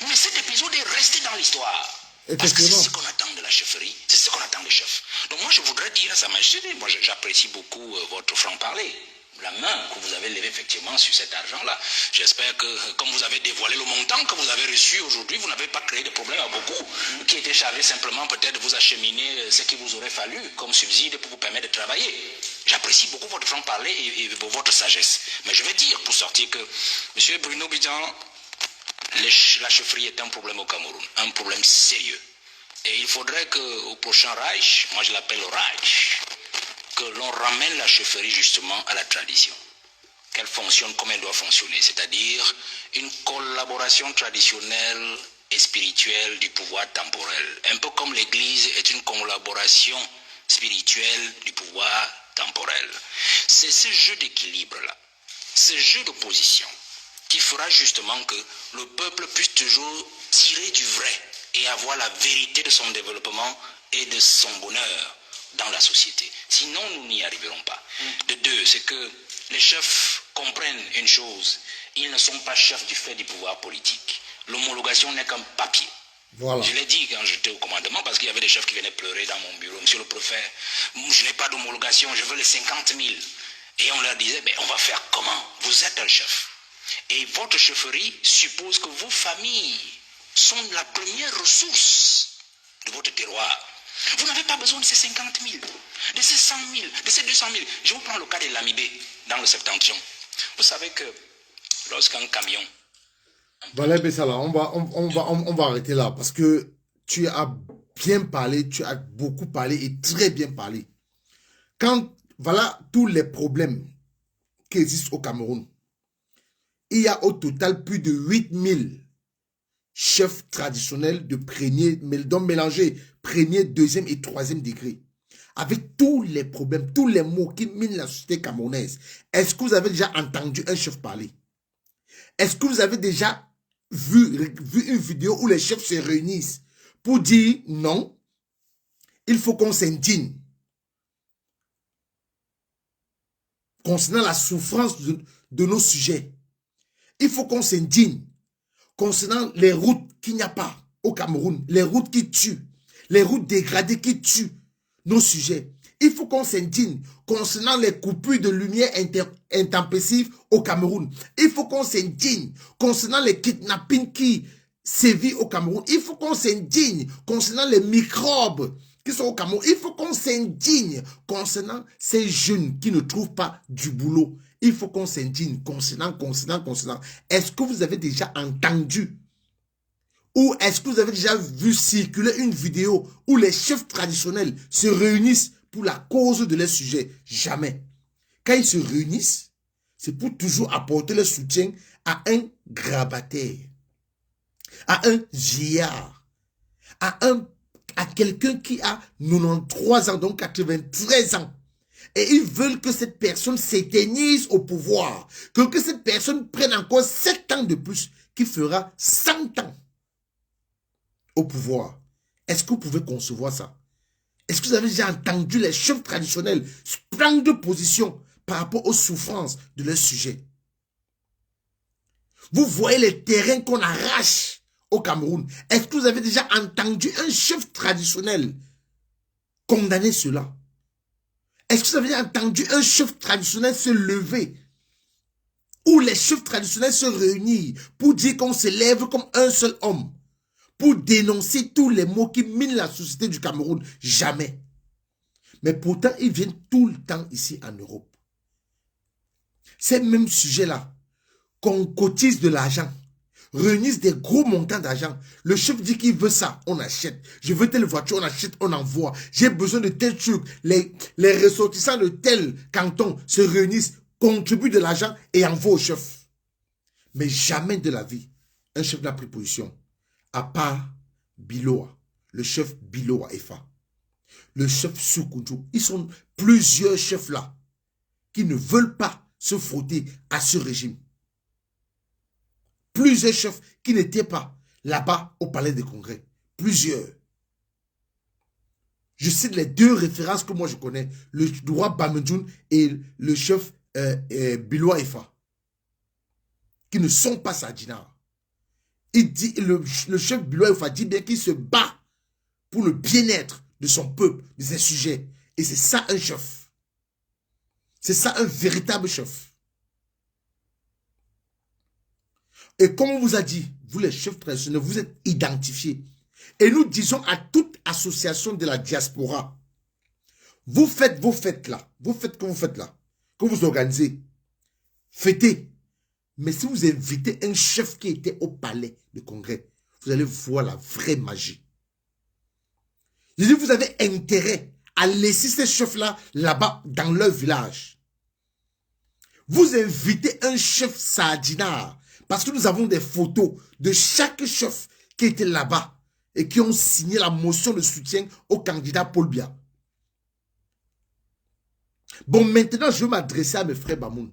Mais cet épisode est resté dans l'histoire. Parce que c'est ce qu'on attend de la chefferie. C'est ce qu'on attend des chefs. Donc moi je voudrais dire à sa majesté, moi j'apprécie beaucoup votre franc-parler. La main que vous avez levée effectivement sur cet argent-là. J'espère que, comme vous avez dévoilé le montant que vous avez reçu aujourd'hui, vous n'avez pas créé de problème à beaucoup qui étaient chargés simplement peut-être de vous acheminer ce qu'il vous aurait fallu comme subside pour vous permettre de travailler. J'apprécie beaucoup votre franc-parler et votre sagesse. Mais je vais dire pour sortir que M. Bruno Bidjan, la chefferie est un problème au Cameroun, un problème sérieux. Et il faudrait qu'au prochain Reich, moi je l'appelle le Reich, que l'on ramène la chefferie justement à la tradition. Qu'elle fonctionne comme elle doit fonctionner, c'est-à-dire une collaboration traditionnelle et spirituelle du pouvoir temporel. Un peu comme l'Église est une collaboration spirituelle du pouvoir temporel. C'est ce jeu d'équilibre-là, ce jeu d'opposition qui fera justement que le peuple puisse toujours tirer du vrai et avoir la vérité de son développement et de son bonheur dans la société. Sinon, nous n'y arriverons pas. De deux, c'est que les chefs comprennent une chose. Ils ne sont pas chefs du fait du pouvoir politique. L'homologation n'est qu'un papier. Voilà. Je l'ai dit quand j'étais au commandement, parce qu'il y avait des chefs qui venaient pleurer dans mon bureau. Monsieur le préfet, je n'ai pas d'homologation, je veux les 50 000. Et on leur disait, on va faire comment? Vous êtes un chef. Et votre chefferie suppose que vos familles sont la première ressource de votre terroir. Vous n'avez pas besoin de ces 50 000, de ces 100 000, de ces 200 000. Je vous prends le cas de l'Amibé, dans le Septentrion. Vous savez que lorsqu'un camion... Valère Bessala, on va arrêter là, parce que tu as bien parlé, tu as beaucoup parlé et très bien parlé. Quand, voilà tous les problèmes qui existent au Cameroun, il y a au total plus de 8000 chefs traditionnels de premier, donc mélangés premier, deuxième et troisième degré. Avec tous les problèmes, tous les mots qui minent la société camerounaise. Est-ce que vous avez déjà entendu un chef parler? Est-ce que vous avez déjà vu une vidéo où les chefs se réunissent pour dire non, il faut qu'on s'indigne concernant la souffrance de nos sujets? Il faut qu'on s'indigne concernant les routes qu'il n'y a pas au Cameroun, les routes qui tuent, les routes dégradées qui tuent nos sujets. Il faut qu'on s'indigne concernant les coupures de lumière intempestives au Cameroun. Il faut qu'on s'indigne concernant les kidnappings qui sévissent au Cameroun. Il faut qu'on s'indigne concernant les microbes qui sont au Cameroun. Il faut qu'on s'indigne concernant ces jeunes qui ne trouvent pas du boulot. Il faut qu'on s'indigne concernant. Est-ce que vous avez déjà entendu ou est-ce que vous avez déjà vu circuler une vidéo où les chefs traditionnels se réunissent pour la cause de leur sujet? Jamais. Quand ils se réunissent, c'est pour toujours apporter le soutien à un grabataire, à un vieillard, à quelqu'un qui a 93 ans, donc 93 ans. Et ils veulent que cette personne s'éteignise au pouvoir, que cette personne prenne encore 7 ans de plus, qui fera 100 ans au pouvoir. Est-ce que vous pouvez concevoir ça? Est-ce que vous avez déjà entendu les chefs traditionnels prendre position par rapport aux souffrances de leurs sujets? Vous voyez les terrains qu'on arrache au Cameroun. Est-ce que vous avez déjà entendu un chef traditionnel condamner cela? Est-ce que vous avez déjà entendu un chef traditionnel se lever où les chefs traditionnels se réunissent pour dire qu'on se lève comme un seul homme, pour dénoncer tous les maux qui minent la société du Cameroun. Jamais. Mais pourtant, ils viennent tout le temps ici en Europe. Ces mêmes sujets-là, qu'on cotise de l'argent, réunissent des gros montants d'argent. Le chef dit qu'il veut ça, on achète. Je veux telle voiture, on achète, on envoie. J'ai besoin de tel truc. Les ressortissants de tel canton se réunissent, contribuent de l'argent et envoient au chef. Mais jamais de la vie, un chef n'a pris position. À part Biloa, le chef Biloa FA, le chef Soukoudjou. Ils sont plusieurs chefs là qui ne veulent pas se frotter à ce régime. Plusieurs chefs qui n'étaient pas là-bas au palais des congrès. Plusieurs. Je cite les deux références que moi je connais. Le roi Bamedjoun et le chef Biloa Efa. Qui ne sont pas Sadjina. Il dit, le chef Biloa Efa dit bien qu'il se bat pour le bien-être de son peuple, de ses sujets. Et c'est ça un chef. C'est ça un véritable chef. Et comme on vous a dit, vous les chefs traditionnels, vous êtes identifiés. Et nous disons à toute association de la diaspora, vous faites vos fêtes là, vous faites que vous faites là, que vous organisez, fêtez. Mais si vous invitez un chef qui était au palais de congrès, vous allez voir la vraie magie. Je dis, vous avez intérêt à laisser ces chefs-là, là-bas, dans leur village. Vous invitez un chef Sadjina, parce que nous avons des photos de chaque chef qui était là-bas et qui ont signé la motion de soutien au candidat Paul Biya. Bon, maintenant, je vais m'adresser à mes frères Bamoun.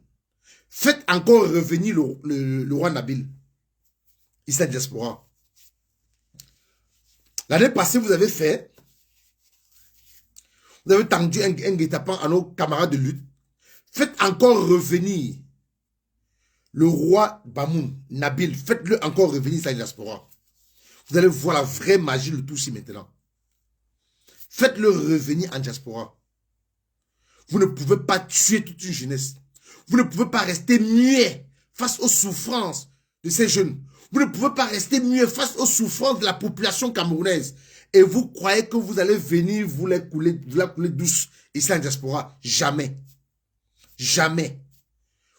Faites encore revenir le roi Nabil. Ici à diaspora. L'année passée, vous avez fait, vous avez tendu un guet-apens à nos camarades de lutte. Faites encore revenir le roi Bamoun, Nabil. Faites-le encore revenir ici à diaspora. Vous allez voir la vraie magie, le tout ici maintenant. Faites-le revenir en diaspora. Vous ne pouvez pas tuer toute une jeunesse. Vous ne pouvez pas rester muet face aux souffrances de ces jeunes. Vous ne pouvez pas rester muet face aux souffrances de la population camerounaise. Et vous croyez que vous allez venir vous la couler douce ici en diaspora. Jamais. Jamais.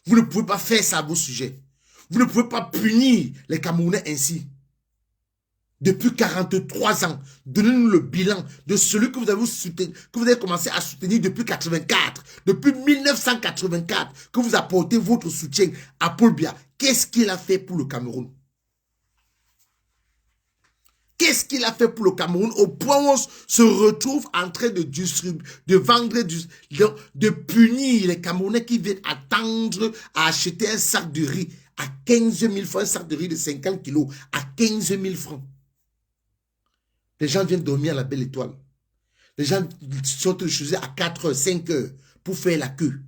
Vous ne pouvez pas faire ça à vos sujets. Vous ne pouvez pas punir les Camerounais ainsi. Depuis 43 ans, donnez-nous le bilan de celui que vous avez soutenu, que vous avez commencé à soutenir depuis 84. Depuis 1984, que vous apportez votre soutien à Paul Biya. Qu'est-ce qu'il a fait pour le Cameroun? Qu'est-ce qu'il a fait pour le Cameroun au point où on se retrouve en train de distribuer, de vendre, de punir les Camerounais qui viennent attendre à acheter un sac de riz à 15 000 francs, un sac de riz de 50 kilos à 15 000 francs. Les gens viennent dormir à la Belle Étoile. Les gens sortent chez eux à 4 heures, 5 heures pour faire la queue.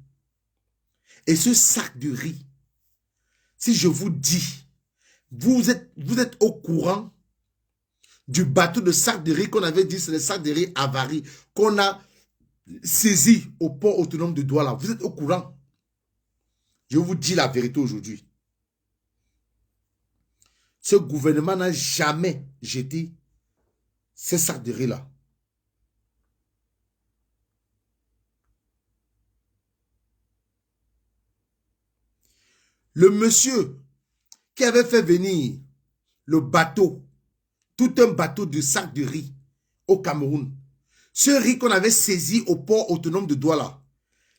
Et ce sac de riz, si je vous dis, vous êtes au courant du bateau de sac de riz qu'on avait dit, c'est le sac de riz avarie, qu'on a saisi au port autonome de Douala. Vous êtes au courant? Je vous dis la vérité aujourd'hui. Ce gouvernement n'a jamais jeté ces sacs de riz-là. Le monsieur qui avait fait venir le bateau, tout un bateau de sacs de riz au Cameroun. Ce riz qu'on avait saisi au port autonome de Douala,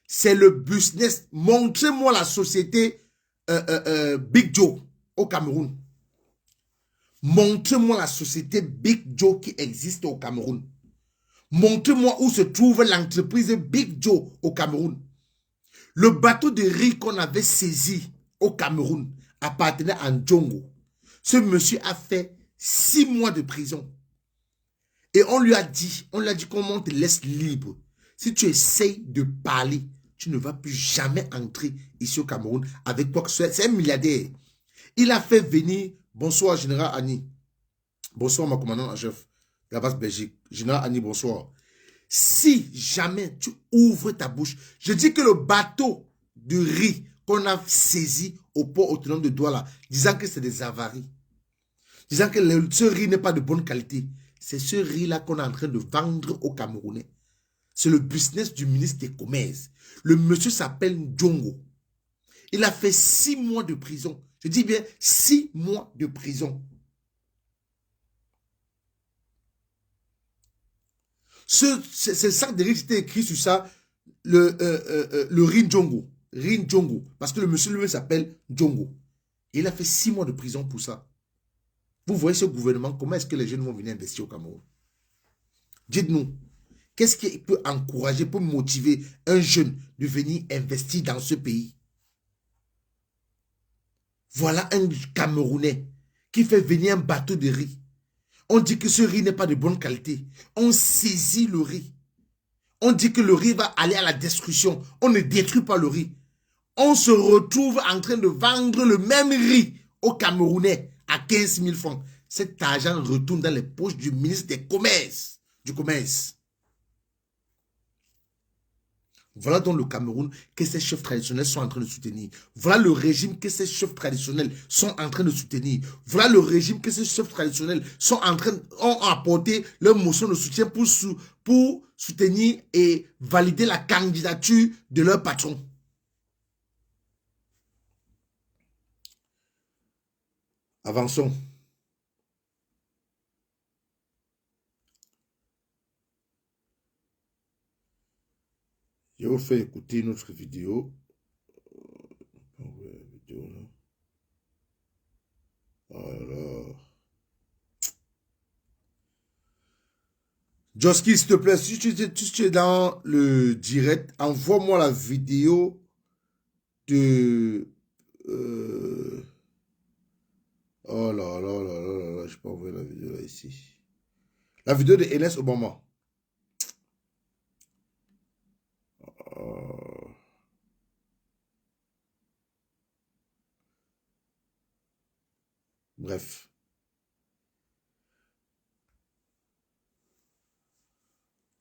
c'est le business. Montrez-moi la société Big Joe au Cameroun. Montrez-moi la société Big Joe qui existe au Cameroun. Montrez-moi où se trouve l'entreprise Big Joe au Cameroun. Le bateau de riz qu'on avait saisi au Cameroun appartenait à Ndjongo. Ce monsieur a fait 6 mois de prison. Et on lui a dit qu'on te laisse libre. Si tu essayes de parler, tu ne vas plus jamais entrer ici au Cameroun avec quoi que ce soit. C'est un milliardaire. Il a fait venir, bonsoir Général Annie. Bonsoir ma commandante en chef de la base Belgique. Général Annie, bonsoir. Si jamais tu ouvres ta bouche, je dis que le bateau de riz qu'on a saisi au port autonome de Douala, disant que c'est des avaries, disant que ce riz n'est pas de bonne qualité. C'est ce riz-là qu'on est en train de vendre aux Camerounais. C'est le business du ministre des Commerces. Le monsieur s'appelle Ndjongo. Il a fait 6 mois de prison. Je dis bien 6 mois de prison. C'est le sac de riz qui était écrit sur ça, le riz Ndjongo. Riz Ndjongo. Parce que le monsieur lui-même s'appelle Ndjongo. Et il a fait 6 mois de prison pour ça. Vous voyez ce gouvernement, comment est-ce que les jeunes vont venir investir au Cameroun? Dites-nous. Qu'est-ce qui peut encourager, peut motiver un jeune de venir investir dans ce pays? Voilà un Camerounais qui fait venir un bateau de riz. On dit que ce riz n'est pas de bonne qualité. On saisit le riz. On dit que le riz va aller à la destruction. On ne détruit pas le riz. On se retrouve en train de vendre le même riz aux Camerounais à 15 000 francs. Cet argent retourne dans les poches du ministre des Commerces, du Commerce. Voilà donc le Cameroun que ces chefs traditionnels sont en train de soutenir. Voilà le régime que ces chefs traditionnels sont en train de soutenir. Voilà le régime que ces chefs traditionnels ont apporté leur motion de soutien pour soutenir et valider la candidature de leur patron. Avançons. Je vais vous faire écouter une autre vidéo. Alors. Joski, s'il te plaît, si tu es dans le direct, envoie-moi la vidéo de... Oh là là là là là, je peux envoyer la vidéo là ici. La vidéo de Enes Obama. Bref.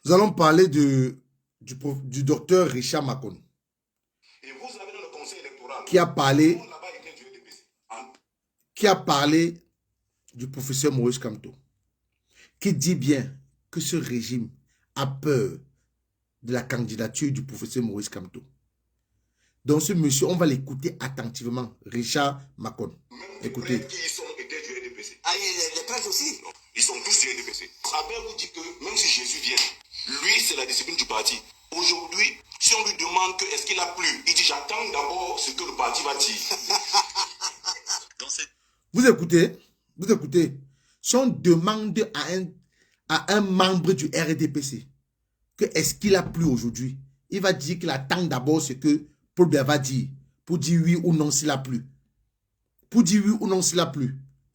Nous allons parler du docteur Richard Makon. Et vous avez dans le conseil électoral qui a parlé du professeur Maurice Kamto, qui dit bien que ce régime a peur de la candidature du professeur Maurice Kamto. Donc ce monsieur, on va l'écouter attentivement, Richard Makon. Écoutez. Les prêtres aussi, ils sont tous du RDPC. Abel vous dit que même si Jésus vient, lui c'est la discipline du parti. Aujourd'hui, si on lui demande que est-ce qu'il a plu, il dit j'attends d'abord ce que le parti va dire. Vous écoutez. Si on demande à un membre du RDPC que est-ce qu'il a plu aujourd'hui, il va dire qu'il attend d'abord ce que Paul Biya va dire pour dire oui ou non s'il a plu.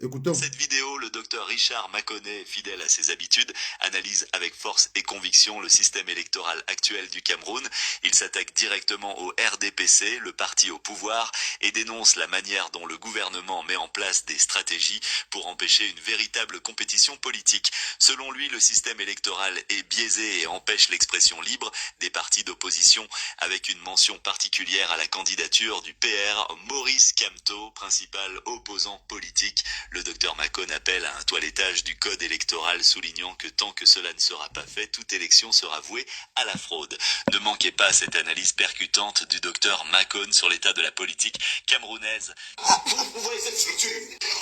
Écoutons. Cette vidéo, le docteur Richard Makoné, fidèle à ses habitudes, analyse avec force et conviction le système électoral actuel du Cameroun. Il s'attaque directement au RDPC, le parti au pouvoir, et dénonce la manière dont le gouvernement met en place des stratégies pour empêcher une véritable compétition politique. Selon lui, le système électoral est biaisé et empêche l'expression libre des partis d'opposition, avec une mention particulière à la candidature du PR Maurice Kamto, principal opposant politique. Le docteur Makon appelle à un toilettage du code électoral, soulignant que tant que cela ne sera pas fait, toute élection sera vouée à la fraude. Ne manquez pas cette analyse percutante du docteur Makon sur l'état de la politique camerounaise. Vous voyez cette structure?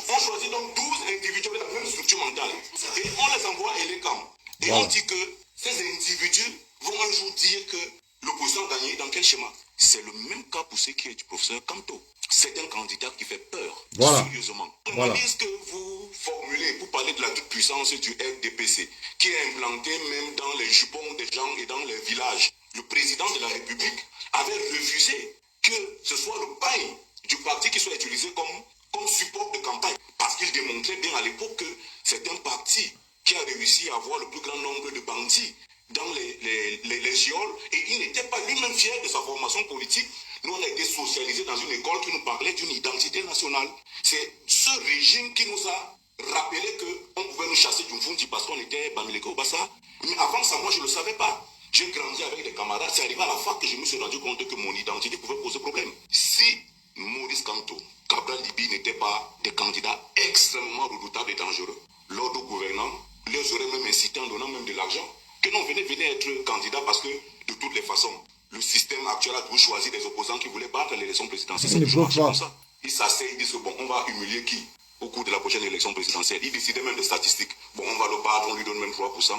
On choisit donc 12 individus avec la même structure mentale et on les envoie à l'ECAM. Et on dit que ces individus vont un jour dire que l'opposition a gagné dans quel schéma? C'est le même cas pour ce qui est du professeur Kamto. C'est un candidat qui fait peur, sérieusement. L'analyse que vous formulez pour parler de la toute-puissance du RDPC, qui est implantée même dans les jupons des gens et dans les villages, le président de la République avait refusé que ce soit le bail du parti qui soit utilisé comme support de campagne, parce qu'il démontrait bien à l'époque que c'est un parti qui a réussi à avoir le plus grand nombre de bandits dans les géoles, et il n'était pas lui-même fier de sa formation politique. Nous, on a été socialisés dans une école qui nous parlait d'une identité nationale. C'est ce régime qui nous a rappelé qu'on pouvait nous chasser du Mfundi parce qu'on était Bamileke Obassa. Mais avant ça, moi, je ne le savais pas. J'ai grandi avec des camarades. C'est arrivé à la fac que je me suis rendu compte que mon identité pouvait poser problème. Si Maurice Kamto, Cabral Liby n'étaient pas des candidats extrêmement redoutables et dangereux. Lors du gouvernement, les auraient même incité en donnant même de l'argent. Que non, venez être candidat parce que de toutes les façons, le système actuel a toujours choisi des opposants qui voulaient battre l'élection présidentielle. C'est toujours marché comme ça. Ils s'asseyent, ils disent bon, on va humilier qui au cours de la prochaine élection présidentielle. Ils décidaient même des statistiques. Bon, on va le battre, on lui donne même 3%.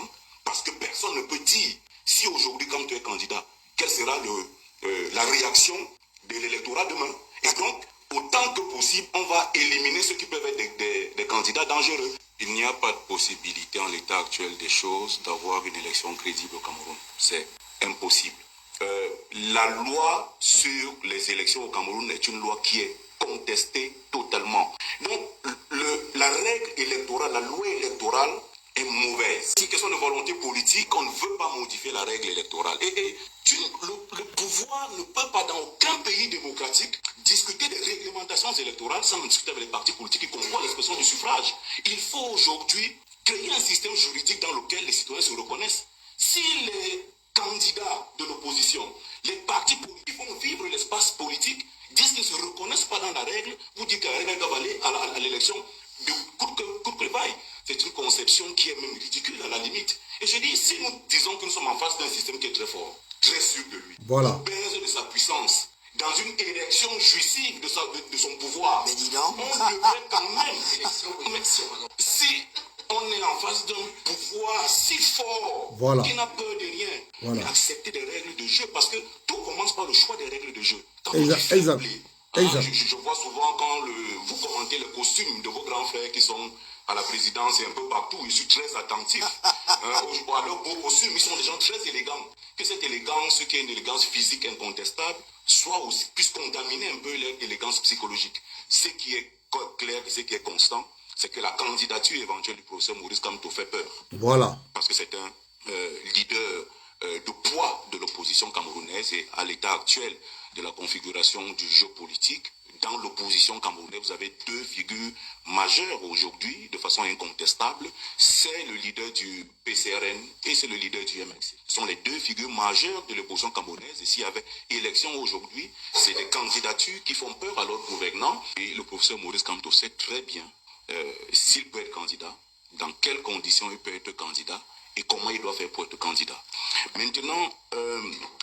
Parce que personne ne peut dire si aujourd'hui, quand tu es candidat, quelle sera la réaction de l'électorat demain. Et donc, autant que possible, on va éliminer ceux qui peuvent être des candidats dangereux. Il n'y a pas de possibilité en l'état actuel des choses d'avoir une élection crédible au Cameroun. C'est impossible. La loi sur les élections au Cameroun est une loi qui est contestée totalement. Donc, la règle électorale, la loi électorale est mauvaise. C'est une question de volonté politique, on ne veut pas modifier la règle électorale. Le pouvoir ne peut pas, dans aucun pays démocratique, discuter des réglementations électorales sans discuter avec les partis politiques qui contrôlent l'expression du suffrage. Il faut aujourd'hui créer un système juridique dans lequel les citoyens se reconnaissent. Si les candidats de l'opposition, les partis politiques vont vivre l'espace politique, disent qu'ils ne se reconnaissent pas dans la règle, vous dites que la règle doit aller à l'élection de courte prévaille. C'est une conception qui est même ridicule à la limite. Et je dis, si nous disons que nous sommes en face d'un système qui est très fort, très sûr de lui, voilà, baise de sa puissance, dans une élection jouissive de son pouvoir, on devrait quand même, si on est en face d'un pouvoir si fort, voilà, qui n'a peur de rien, voilà, accepter des règles de jeu, parce que tout commence par le choix des règles de jeu. Exact. Je vois souvent quand vous commentez les costumes de vos grands frères qui sont à la présidence et un peu partout, je suis très attentif. À leurs beaux costumes, ils sont des gens très élégants. Que cette élégance, qui est une élégance physique incontestable, puisse contaminer un peu leur élégance psychologique. Ce qui est clair et ce qui est constant, c'est que la candidature éventuelle du professeur Maurice Kamto fait peur. Voilà. Parce que c'est un leader de poids de l'opposition camerounaise et à l'état actuel de la configuration du jeu politique. Dans l'opposition camerounaise, vous avez deux figures majeures aujourd'hui, de façon incontestable. C'est le leader du PCRN et c'est le leader du MXC. Ce sont les deux figures majeures de l'opposition camerounaise. Et s'il y avait élection aujourd'hui, c'est des candidatures qui font peur à leur gouvernant. Et le professeur Maurice Kamto sait très bien s'il peut être candidat, dans quelles conditions il peut être candidat et comment il doit faire pour être candidat. Maintenant,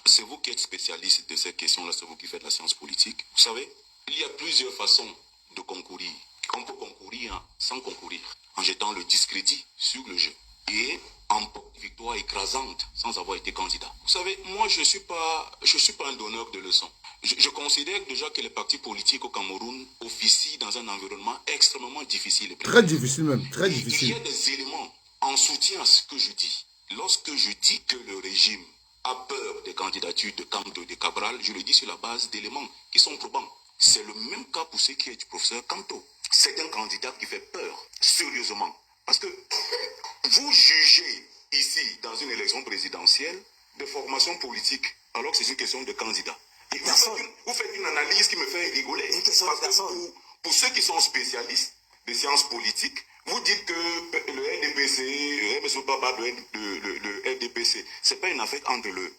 c'est vous qui êtes spécialiste de ces questions-là, c'est vous qui faites la science politique. Vous savez, il y a plusieurs façons de concourir. On peut concourir sans concourir, en jetant le discrédit sur le jeu et en victoire écrasante sans avoir été candidat. Vous savez, moi je suis pas un donneur de leçons. Je considère déjà que les partis politiques au Cameroun officient dans un environnement extrêmement difficile. Très difficile même, très difficile. Il y a des éléments en soutien à ce que je dis. Lorsque je dis que le régime a peur des candidatures de Kamto et de Cabral, je le dis sur la base d'éléments qui sont probants. C'est le même cas pour ce qui est du professeur Kamto. C'est un candidat qui fait peur, sérieusement. Parce que vous jugez ici, dans une élection présidentielle, de formation politique, alors que c'est une question de candidat. Et vous faites une analyse qui me fait rigoler. Parce que pour ceux qui sont spécialistes des sciences politiques, vous dites que le RDPC, le RDPC, c'est pas une affaire entre le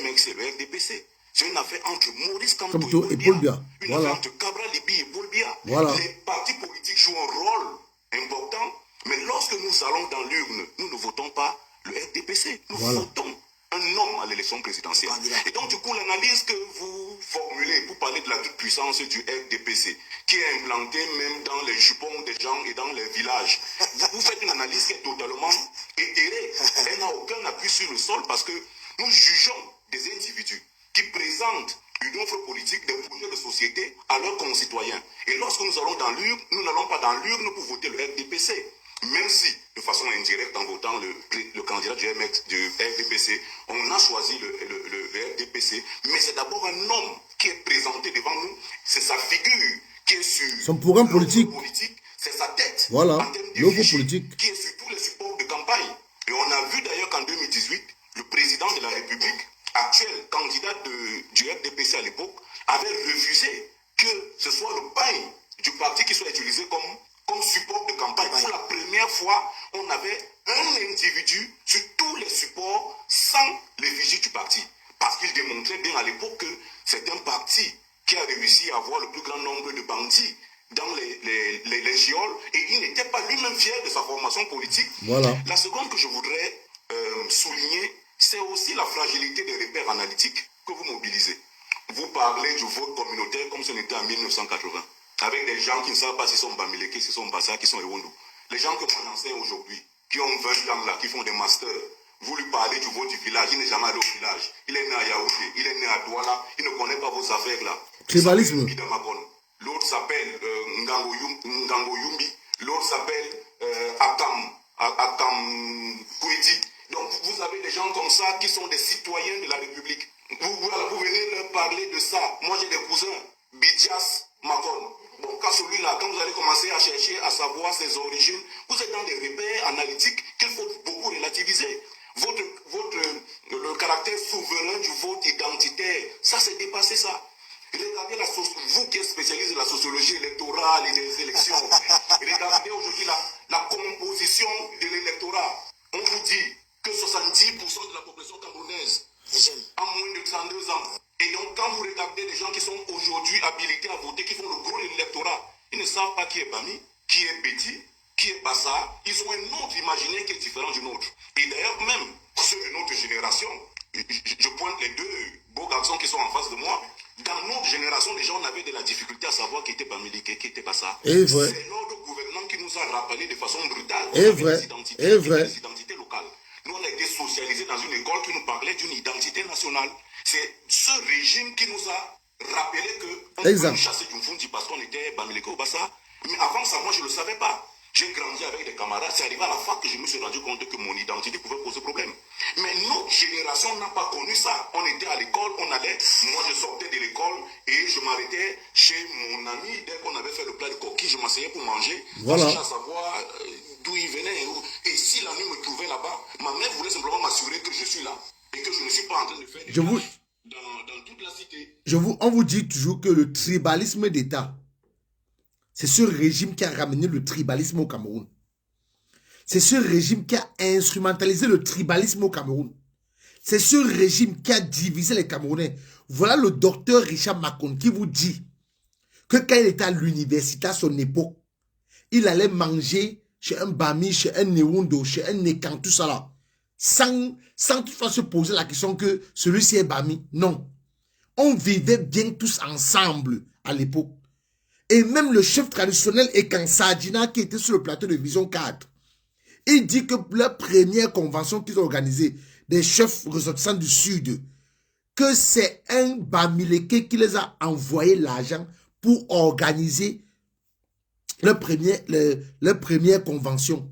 MX et le RDPC. C'est une affaire entre Maurice Kamto et Paul Biya. Une affaire entre Cabral Liby et Paul Biya. Les partis politiques jouent un rôle important, mais lorsque nous allons dans l'urne, nous ne votons pas le RDPC. Nous votons un homme à l'élection présidentielle. Et donc, du coup, l'analyse que vous formulez pour parler de la toute-puissance du RDPC, qui est implantée même dans les jupons des gens et dans les villages, vous faites une analyse qui est totalement éthérée. Elle n'a aucun appui sur le sol parce que nous jugeons des individus qui présentent une offre politique, des projets de société à leurs concitoyens. Et lorsque nous allons dans l'urne, nous n'allons pas dans l'urne pour voter le RDPC. Même si, de façon indirecte, en votant le candidat du RDPC, on a choisi le RDPC, mais c'est d'abord un homme qui est présenté devant nous, c'est sa figure qui est sur son programme politique, c'est sa tête, voilà, en termes l'offre politique, qui est sur tous les supports de campagne. Et on a vu d'ailleurs qu'en 2018, le président de la République, actuel candidat du RDPC à l'époque, avait refusé que ce soit le bail du parti qui soit utilisé comme support de campagne. Pour la première fois, on avait un individu sur tous les supports sans l'effigie du parti. Parce qu'il démontrait bien à l'époque que c'est un parti qui a réussi réussi à avoir le plus grand nombre de bandits dans les géoles et il n'était pas lui-même fier de sa formation politique. Voilà. La seconde que je voudrais souligner, c'est aussi la fragilité des repères analytiques que vous mobilisez. Vous parlez du vote communautaire comme ce n'était en 1980, avec des gens qui ne savent pas s'ils sont Bamileke, s'ils sont Bassa, qui sont Ewondo. Les gens que moi j'enseigne aujourd'hui, qui ont 20 ans là, qui font des masters, vous lui parlez du vote du village, il n'est jamais allé au village. Il est né à Yaoundé, il est né à Douala, il ne connaît pas vos affaires là. Tribalisme. L'autre s'appelle Ngango Yumbi, l'autre s'appelle Akam Kouedi. Donc vous avez des gens comme ça qui sont des citoyens de la République. Vous venez leur parler de ça. Moi j'ai des cousins, Bidias Makon. Bon, quand celui-là, quand vous allez commencer à chercher à savoir ses origines, vous êtes dans des repères analytiques qu'il faut beaucoup relativiser. Le caractère souverain du vote identitaire, ça c'est dépassé ça. Regardez vous qui êtes spécialiste de la sociologie électorale et des élections, regardez aujourd'hui la composition de l'électorat. On vous dit que 70% de la population camerounaise a moins de 32 ans. Et donc quand vous regardez les gens qui sont aujourd'hui habilités à voter, qui font le gros de l'électorat, ils ne savent pas qui est Bami, qui est Betty, qui est Bassa. Ils ont un autre imaginaire qui est différent du nôtre. Et d'ailleurs même ceux de notre génération, je pointe les deux beaux garçons qui sont en face de moi. Dans notre génération, les gens avaient de la difficulté à savoir qui était Bamileke, qui était Bassa. C'est notre gouvernement qui nous a rappelé de façon brutale des identités locales. Nous, on a été socialisés dans une école qui nous parlait d'une identité nationale. C'est ce régime qui nous a rappelé qu'on peut nous chasser du Fundi parce qu'on était Bamileke ou Bassa. Mais avant ça, moi, je ne le savais pas. J'ai grandi avec des camarades. C'est arrivé à la fac que je me suis rendu compte que mon identité pouvait poser problème. Mais notre génération n'a pas connu ça. On était à l'école, on allait. Moi, je sortais de l'école et je m'arrêtais chez mon ami. Dès qu'on avait fait le plat de coquille, je m'asseyais pour manger. Voilà. Je cherchais à savoir d'où il venait. Et si la nuit me trouvait là-bas, ma mère voulait simplement m'assurer que je suis là. Et que je ne suis pas en train de faire des tâches dans toute la cité. On vous dit toujours que le tribalisme d'État, c'est ce régime qui a ramené le tribalisme au Cameroun. C'est ce régime qui a instrumentalisé le tribalisme au Cameroun. C'est ce régime qui a divisé les Camerounais. Voilà le docteur Richard Macon qui vous dit que quand il était à l'université à son époque, il allait manger chez un Bami, chez un Newondo, chez un Nekan, tout ça là. Sans toutefois se poser la question que celui-ci est Bami. Non. On vivait bien tous ensemble à l'époque. Et même le chef traditionnel Ekan Sadina qui était sur le plateau de Vision 4, il dit que la première convention qu'ils ont organisée des chefs ressortissants du Sud, que c'est un Bamileke qui les a envoyé l'argent pour organiser leur première convention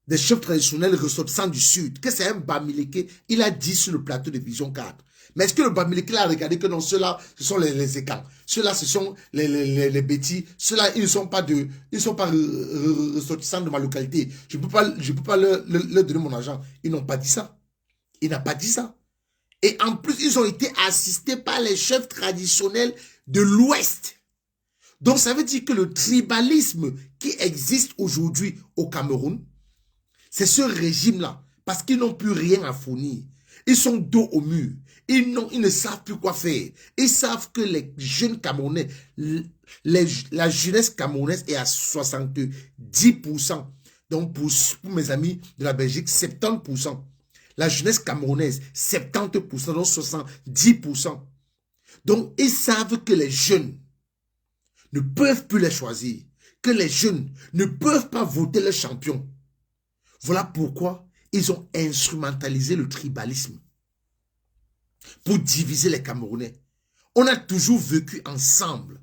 des chefs traditionnels ressortissants du Sud, que c'est un Bamileke, il a dit sur le plateau de Vision 4. Mais est-ce que le Bamileke a regardé que non, ceux-là, ce sont les écans, ceux-là, ce sont les bêtis, ceux-là, ils ne sont pas ressortissants de ma localité. Je ne peux pas leur donner mon argent. Ils n'ont pas dit ça. Il n'a pas dit ça. Et en plus, ils ont été assistés par les chefs traditionnels de l'Ouest. Donc, ça veut dire que le tribalisme qui existe aujourd'hui au Cameroun, c'est ce régime-là, parce qu'ils n'ont plus rien à fournir. Ils sont dos au mur. Ils ne savent plus quoi faire. Ils savent que les jeunes Camerounais, la jeunesse camerounaise est à 70%. Donc, pour mes amis de la Belgique, 70%. La jeunesse camerounaise, 70%, donc 70%. Donc, ils savent que les jeunes ne peuvent plus les choisir. Que les jeunes ne peuvent pas voter le champion. Voilà pourquoi ils ont instrumentalisé le tribalisme pour diviser les Camerounais. On a toujours vécu ensemble.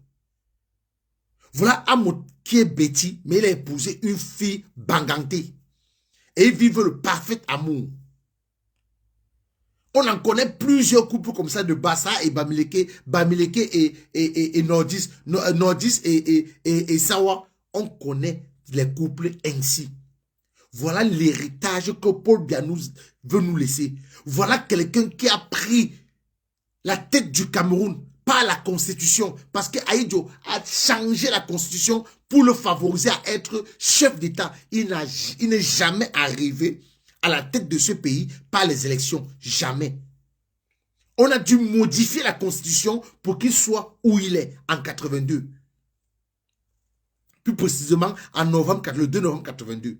Voilà Amot qui est Betty, mais il a épousé une fille Banganté. Et ils vivent le parfait amour. On en connaît plusieurs couples comme ça de Bassa et Bamileke et Nordis, Nordis et Sawa. On connaît les couples ainsi. Voilà l'héritage que Paul Biya veut nous laisser. Voilà quelqu'un qui a pris la tête du Cameroun par la constitution. Parce que Ahidjo a changé la constitution pour le favoriser à être chef d'État. Il n'est jamais arrivé à la tête de ce pays par les élections. Jamais. On a dû modifier la constitution pour qu'il soit où il est en 82. Plus précisément en le 2 novembre 82.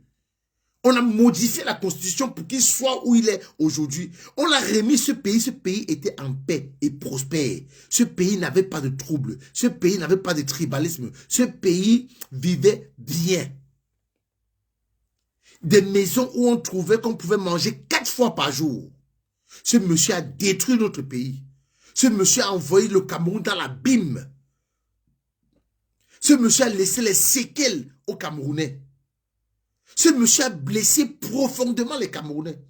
On a modifié la constitution pour qu'il soit où il est aujourd'hui. On l'a remis ce pays était en paix et prospère. Ce pays n'avait pas de troubles. Ce pays n'avait pas de tribalisme. Ce pays vivait bien. Des maisons où on trouvait qu'on pouvait manger 4 fois par jour. Ce monsieur a détruit notre pays. Ce monsieur a envoyé le Cameroun dans l'abîme. Ce monsieur a laissé les séquelles aux Camerounais. Ce monsieur a blessé profondément les Camerounais.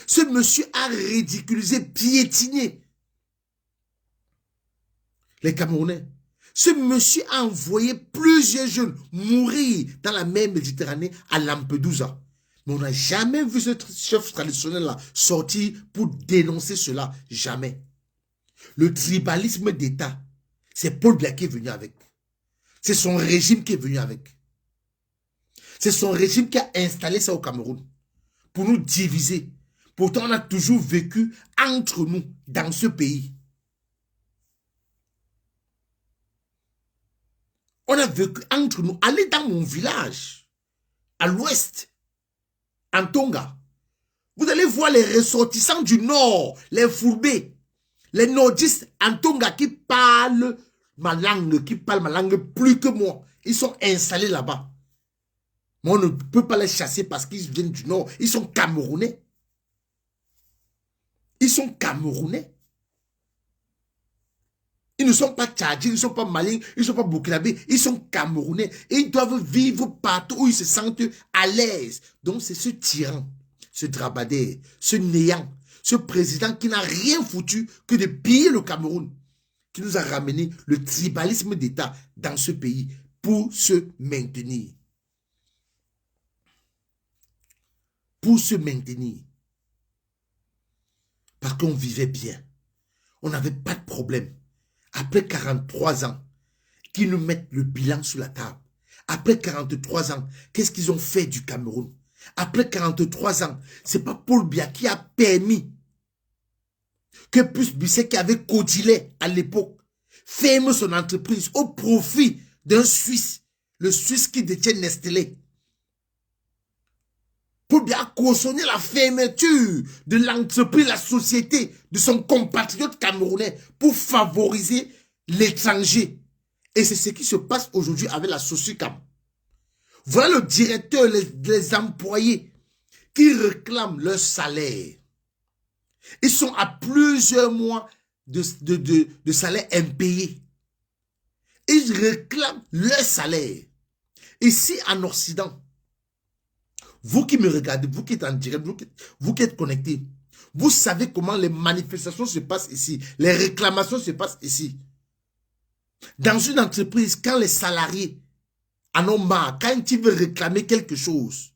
Ce monsieur a ridiculisé, piétiné les Camerounais. Ce monsieur a envoyé plusieurs jeunes mourir dans la mer Méditerranée à Lampedusa. Mais on n'a jamais vu ce chef traditionnel-là sortir pour dénoncer cela. Jamais. Le tribalisme d'État, c'est Paul Biya qui est venu avec. C'est son régime qui est venu avec. C'est son régime qui a installé ça au Cameroun. Pour nous diviser. Pourtant, on a toujours vécu entre nous, dans ce pays. On a vécu entre nous. Allez dans mon village, à l'ouest, en Tonga. Vous allez voir les ressortissants du nord, les fourbés, les nordistes en Tonga qui parlent ma langue plus que moi. Ils sont installés là-bas. Mais on ne peut pas les chasser parce qu'ils viennent du nord. Ils sont Camerounais. Ils sont Camerounais. Ils ne sont pas Tchadiens, ils ne sont pas Maliens, ils ne sont pas Burkinabés. Ils sont Camerounais. Et ils doivent vivre partout où ils se sentent à l'aise. Donc c'est ce tyran, ce drabadère, ce néant, ce président qui n'a rien foutu que de piller le Cameroun, qui nous a ramené le tribalisme d'État dans ce pays pour se maintenir. Pour se maintenir. Parce qu'on vivait bien. On n'avait pas de problème. Après 43 ans, qu'ils nous mettent le bilan sur la table. Après 43 ans, qu'est-ce qu'ils ont fait du Cameroun? Après 43 ans, c'est pas Paul Biya qui a permis que Puce Bissek, qui avait Codilet à l'époque, ferme son entreprise au profit d'un Suisse, le Suisse qui détient Nestlé. Paul Biya a cautionné la fermeture de l'entreprise, la société de son compatriote camerounais pour favoriser l'étranger. Et c'est ce qui se passe aujourd'hui avec la Socicam. Voilà le directeur, les employés qui réclament leur salaire. Ils sont à plusieurs mois de salaire impayé. Ils réclament leur salaire. Ici en Occident, vous qui me regardez, vous qui êtes en direct, vous qui êtes connectés, vous savez comment les manifestations se passent ici, les réclamations se passent ici. Dans une entreprise, quand les salariés en ont marre, quand ils veulent réclamer quelque chose,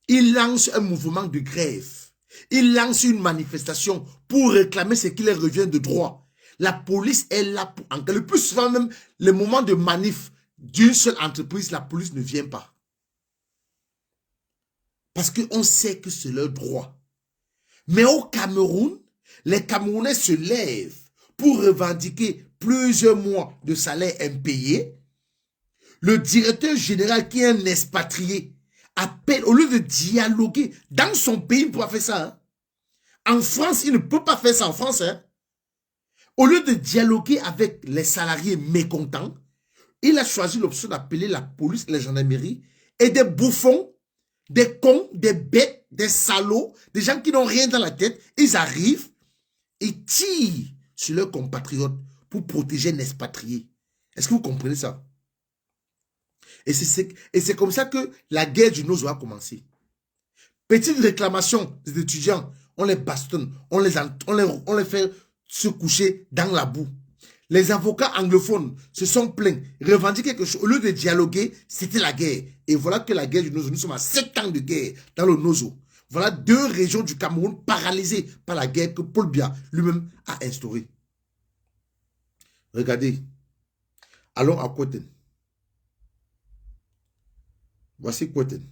ils lancent un mouvement de grève. Ils lancent une manifestation pour réclamer ce qui leur revient de droit. La police est là pour enquêter. Le plus souvent même, le moment de manif d'une seule entreprise, la police ne vient pas. Parce qu'on sait que c'est leur droit. Mais au Cameroun, les Camerounais se lèvent pour revendiquer plusieurs mois de salaire impayé. Le directeur général, qui est un expatrié, appelle, au lieu de dialoguer dans son pays, il ne peut pas faire ça. Hein. En France, il ne peut pas faire ça en France. Hein. Au lieu de dialoguer avec les salariés mécontents, il a choisi l'option d'appeler la police, la gendarmerie et des bouffons, des cons, des bêtes, des salauds, des gens qui n'ont rien dans la tête. Ils arrivent et tirent sur leurs compatriotes pour protéger un expatrié. Est-ce que vous comprenez ça? Et c'est comme ça que la guerre du Nozo a commencé. Petite réclamation des étudiants, on les bastonne, on les fait se coucher dans la boue. Les avocats anglophones se sont plaints, revendiquent quelque chose. Au lieu de dialoguer, c'était la guerre. Et voilà que la guerre du Nozo, nous sommes à 7 ans de guerre dans le Nozo. Voilà 2 régions du Cameroun paralysées par la guerre que Paul Biya lui-même a instaurée. Regardez. Allons à Kweten. Voici Kweten.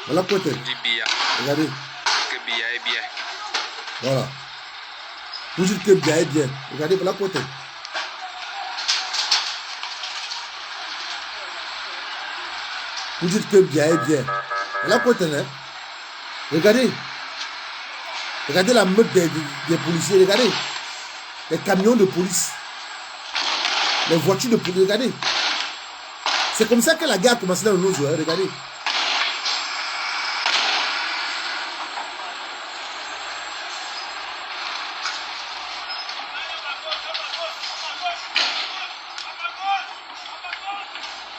Voilà Pointel. Regardez. Que Biya est bien. Voilà. Vous dites que Biya est bien. Regardez, voilà Pointel. Vous dites que Biya est bien. Voilà Pointel, hein. Regardez. Regardez la meute des policiers. Regardez. Les camions de police. Les voitures de police. Regardez. C'est comme ça que la guerre a commencé dans le Nozo. Hein. Regardez.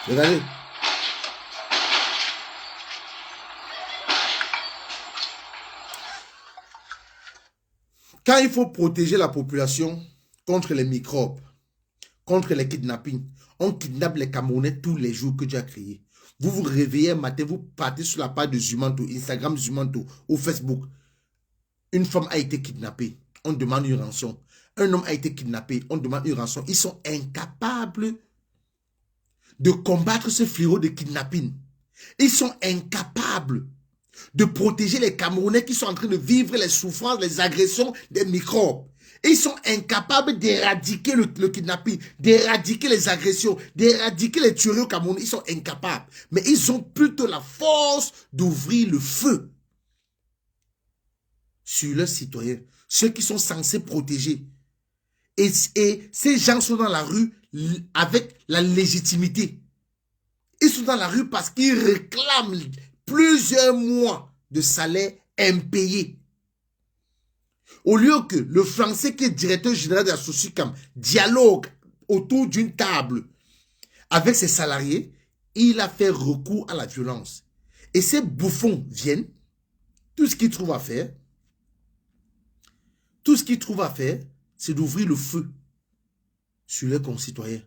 Regardez. Quand il faut protéger la population contre les microbes, contre les kidnappings, on kidnappe les Camerounais tous les jours que Dieu a créé. Vous vous réveillez un matin, vous partez sur la page de Zumanto, Instagram Zumanto ou Facebook. Une femme a été kidnappée, on demande une rançon. Un homme a été kidnappé, on demande une rançon. Ils sont incapables de combattre ce fléau de kidnapping. Ils sont incapables de protéger les Camerounais qui sont en train de vivre les souffrances, les agressions des microbes. Ils sont incapables d'éradiquer le kidnapping, d'éradiquer les agressions, d'éradiquer les tueries au Cameroun. Ils sont incapables. Mais ils ont plutôt la force d'ouvrir le feu sur leurs citoyens, ceux qui sont censés protéger. Et ces gens sont dans la rue avec la légitimité. Ils sont dans la rue parce qu'ils réclament plusieurs mois de salaire impayés. Au lieu que le Français qui est directeur général de la Socicam dialogue autour d'une table avec ses salariés, il a fait recours à la violence. Et ces bouffons viennent, tout ce qu'ils trouvent à faire, c'est d'ouvrir le feu sur leurs concitoyens.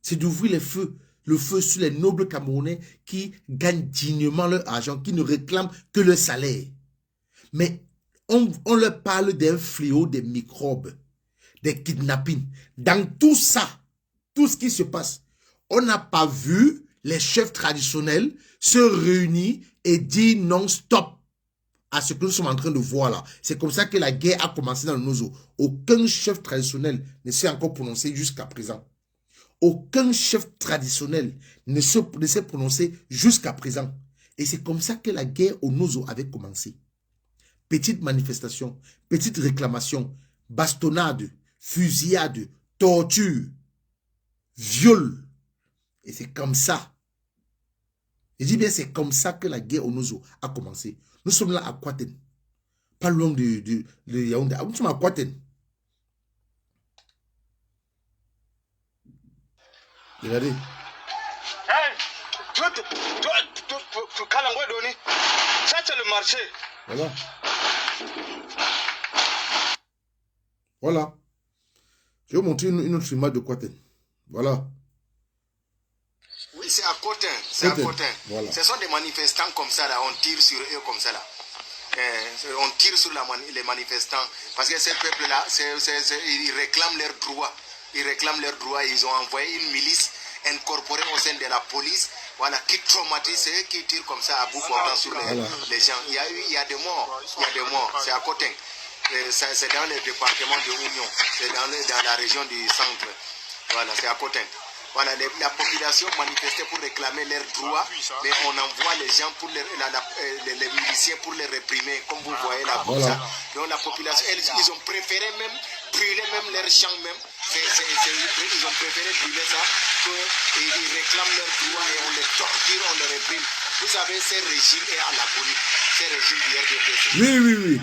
C'est d'ouvrir le feu sur les nobles Camerounais qui gagnent dignement leur argent, qui ne réclament que le salaire. Mais on leur parle d'un fléau des microbes, des kidnappings. Dans tout ça, tout ce qui se passe, on n'a pas vu les chefs traditionnels se réunir et dire non, stop à ce que nous sommes en train de voir là. C'est comme ça que la guerre a commencé dans le Nozo. Aucun chef traditionnel ne s'est encore prononcé jusqu'à présent. Aucun chef traditionnel ne s'est prononcé jusqu'à présent. Et c'est comme ça que la guerre au Nozo avait commencé. Petite manifestation, petite réclamation, bastonnade, fusillade, torture, viol. Et c'est comme ça. Je dis bien, c'est comme ça que la guerre au Nozo a commencé. Nous sommes là à Kwaten. Pas loin de Yaoundé. Nous sommes à Kwaten. Regardez. Hey, toi, Kalangwa Doni, ça c'est le marché. Voilà. Voilà. Je vais vous montrer une autre image de Kwaten. Voilà. Oui, c'est à Cotin. C'est à Cotin. Voilà. Ce sont des manifestants comme ça, là. On tire sur eux comme ça, là. On tire sur les manifestants. Parce que ces peuples-là, ils réclament leurs droits. Ils réclament leurs droits. Ils ont envoyé une milice incorporée au sein de la police. Voilà, qui traumatise, c'est eux qui tirent comme ça à bout portant sur les gens. Il y a des morts. Il y a des morts. C'est à Cotin. C'est dans le département de Oignon. C'est dans la région du centre. Voilà, c'est à Cotin. Voilà, la population manifestait pour réclamer leurs droits, mais on envoie les gens, pour les miliciens pour les réprimer, comme vous voyez là, comme ça. Donc la population, ils ont préféré même brûler même leurs champs même. Ils ont préféré brûler ça, qu'ils réclament leurs droits et on les torture, on les réprime. Vous savez, ce régime est à l'agonie. Ce régime du RDPC. Oui.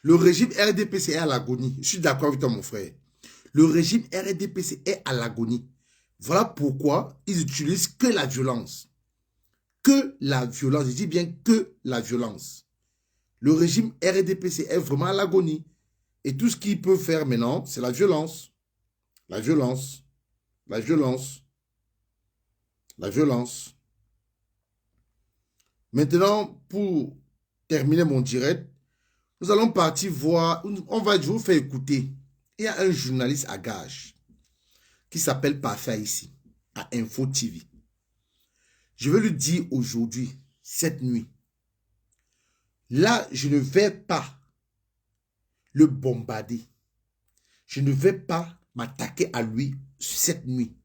Le régime RDPC est à l'agonie. Je suis d'accord avec toi, mon frère. Le régime RDPC est à l'agonie. Voilà pourquoi ils utilisent que la violence. Que la violence. Je dis bien que la violence. Le régime RDPC est vraiment à l'agonie. Et tout ce qu'il peut faire maintenant, c'est la violence. La violence. La violence. La violence. Maintenant, pour terminer mon direct, nous allons partir voir, je vous faire écouter. Il y a un journaliste à Gage qui s'appelle Parfait ici, à Info TV. Je vais lui dire aujourd'hui cette nuit. Là, je ne vais pas le bombarder. Je ne vais pas m'attaquer à lui cette nuit.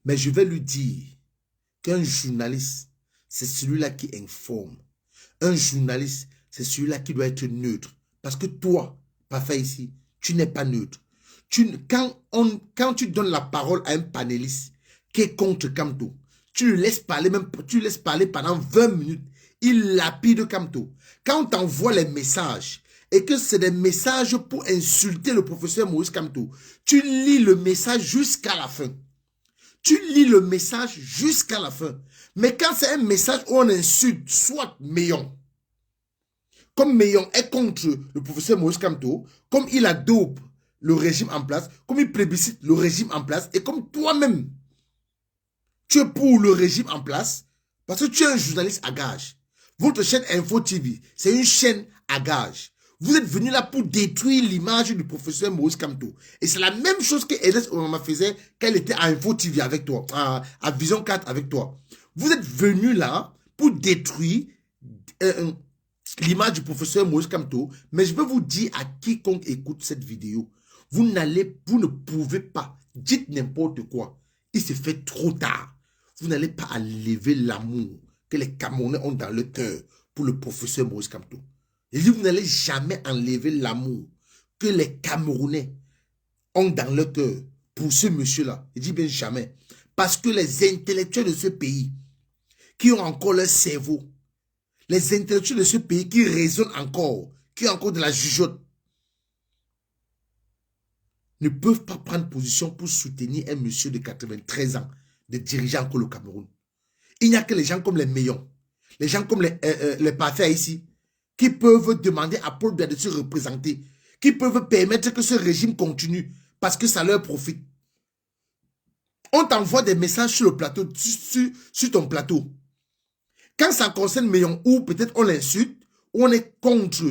Mais je vais lui dire qu'un journaliste, c'est celui-là qui informe. Un journaliste, c'est celui-là qui doit être neutre. Parce que toi, parfait ici, tu n'es pas neutre. Quand tu donnes la parole à un panéliste qui est contre Kamto, tu le laisses parler, tu le laisses parler pendant 20 minutes. Il lapide Kamto. Quand on t'envoie les messages et que c'est des messages pour insulter le professeur Maurice Kamto, tu lis le message jusqu'à la fin. Tu lis le message jusqu'à la fin. Mais quand c'est un message où on insulte, soit Meillon, comme Meillon est contre le professeur Maurice Kamto, comme il adobe le régime en place, comme il plébiscite le régime en place, et comme toi-même, tu es pour le régime en place, parce que tu es un journaliste à gage. Votre chaîne Info TV, c'est une chaîne à gage. Vous êtes venu là pour détruire l'image du professeur Maurice Kamto. Et c'est la même chose que Ernest Omama faisait quand elle était à Info TV avec toi, à Vision 4 avec toi. Vous êtes venu là pour détruire l'image du professeur Maurice Kamto. Mais je peux vous dire à quiconque écoute cette vidéo, vous ne pouvez pas, dites n'importe quoi. Il se fait trop tard. Vous n'allez pas enlever l'amour que les Camerounais ont dans le cœur pour le professeur Maurice Kamto. Et vous n'allez jamais enlever l'amour que les Camerounais ont dans leur cœur pour ce monsieur-là. Il dit bien jamais. Parce que les intellectuels de ce pays, qui ont encore leur cerveau, les intellectuels de ce pays qui raisonnent encore, qui ont encore de la jugeote, ne peuvent pas prendre position pour soutenir un monsieur de 93 ans de diriger encore le Cameroun. Il n'y a que les gens comme les Meillons, les gens comme les parfaits ici, qui peuvent demander à Paul Biya de se représenter, qui peuvent permettre que ce régime continue, parce que ça leur profite. On t'envoie des messages sur le plateau, sur ton plateau. Quand ça concerne Meillon, ou peut-être on l'insulte, ou on est contre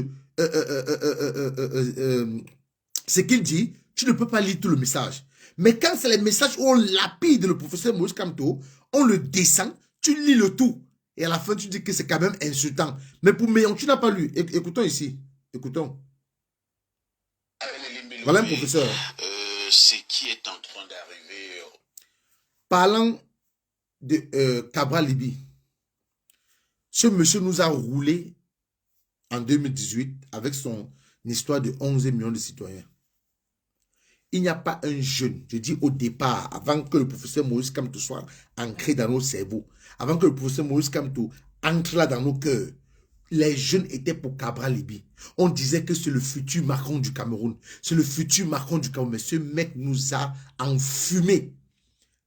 ce qu'il dit, tu ne peux pas lire tout le message. Mais quand c'est les messages où on lapide le professeur Maurice Kamto, on le descend, tu lis le tout. Et à la fin, tu dis que c'est quand même insultant. Mais pour Meillon, tu n'as pas lu. Écoutons ici. Écoutons. Voilà un professeur. Ce qui est en train d'arriver. Parlant de Cabral Libye, ce monsieur nous a roulé en 2018 avec son histoire de 11 millions de citoyens. Il n'y a pas un jeune, je dis au départ, avant que le professeur Maurice Kamto soit ancré dans nos cerveaux, avant que le professeur Maurice Kamto entre là dans nos cœurs, les jeunes étaient pour Cabral Libye. On disait que c'est le futur Macron du Cameroun. C'est le futur Macron du Cameroun. Mais ce mec nous a enfumé.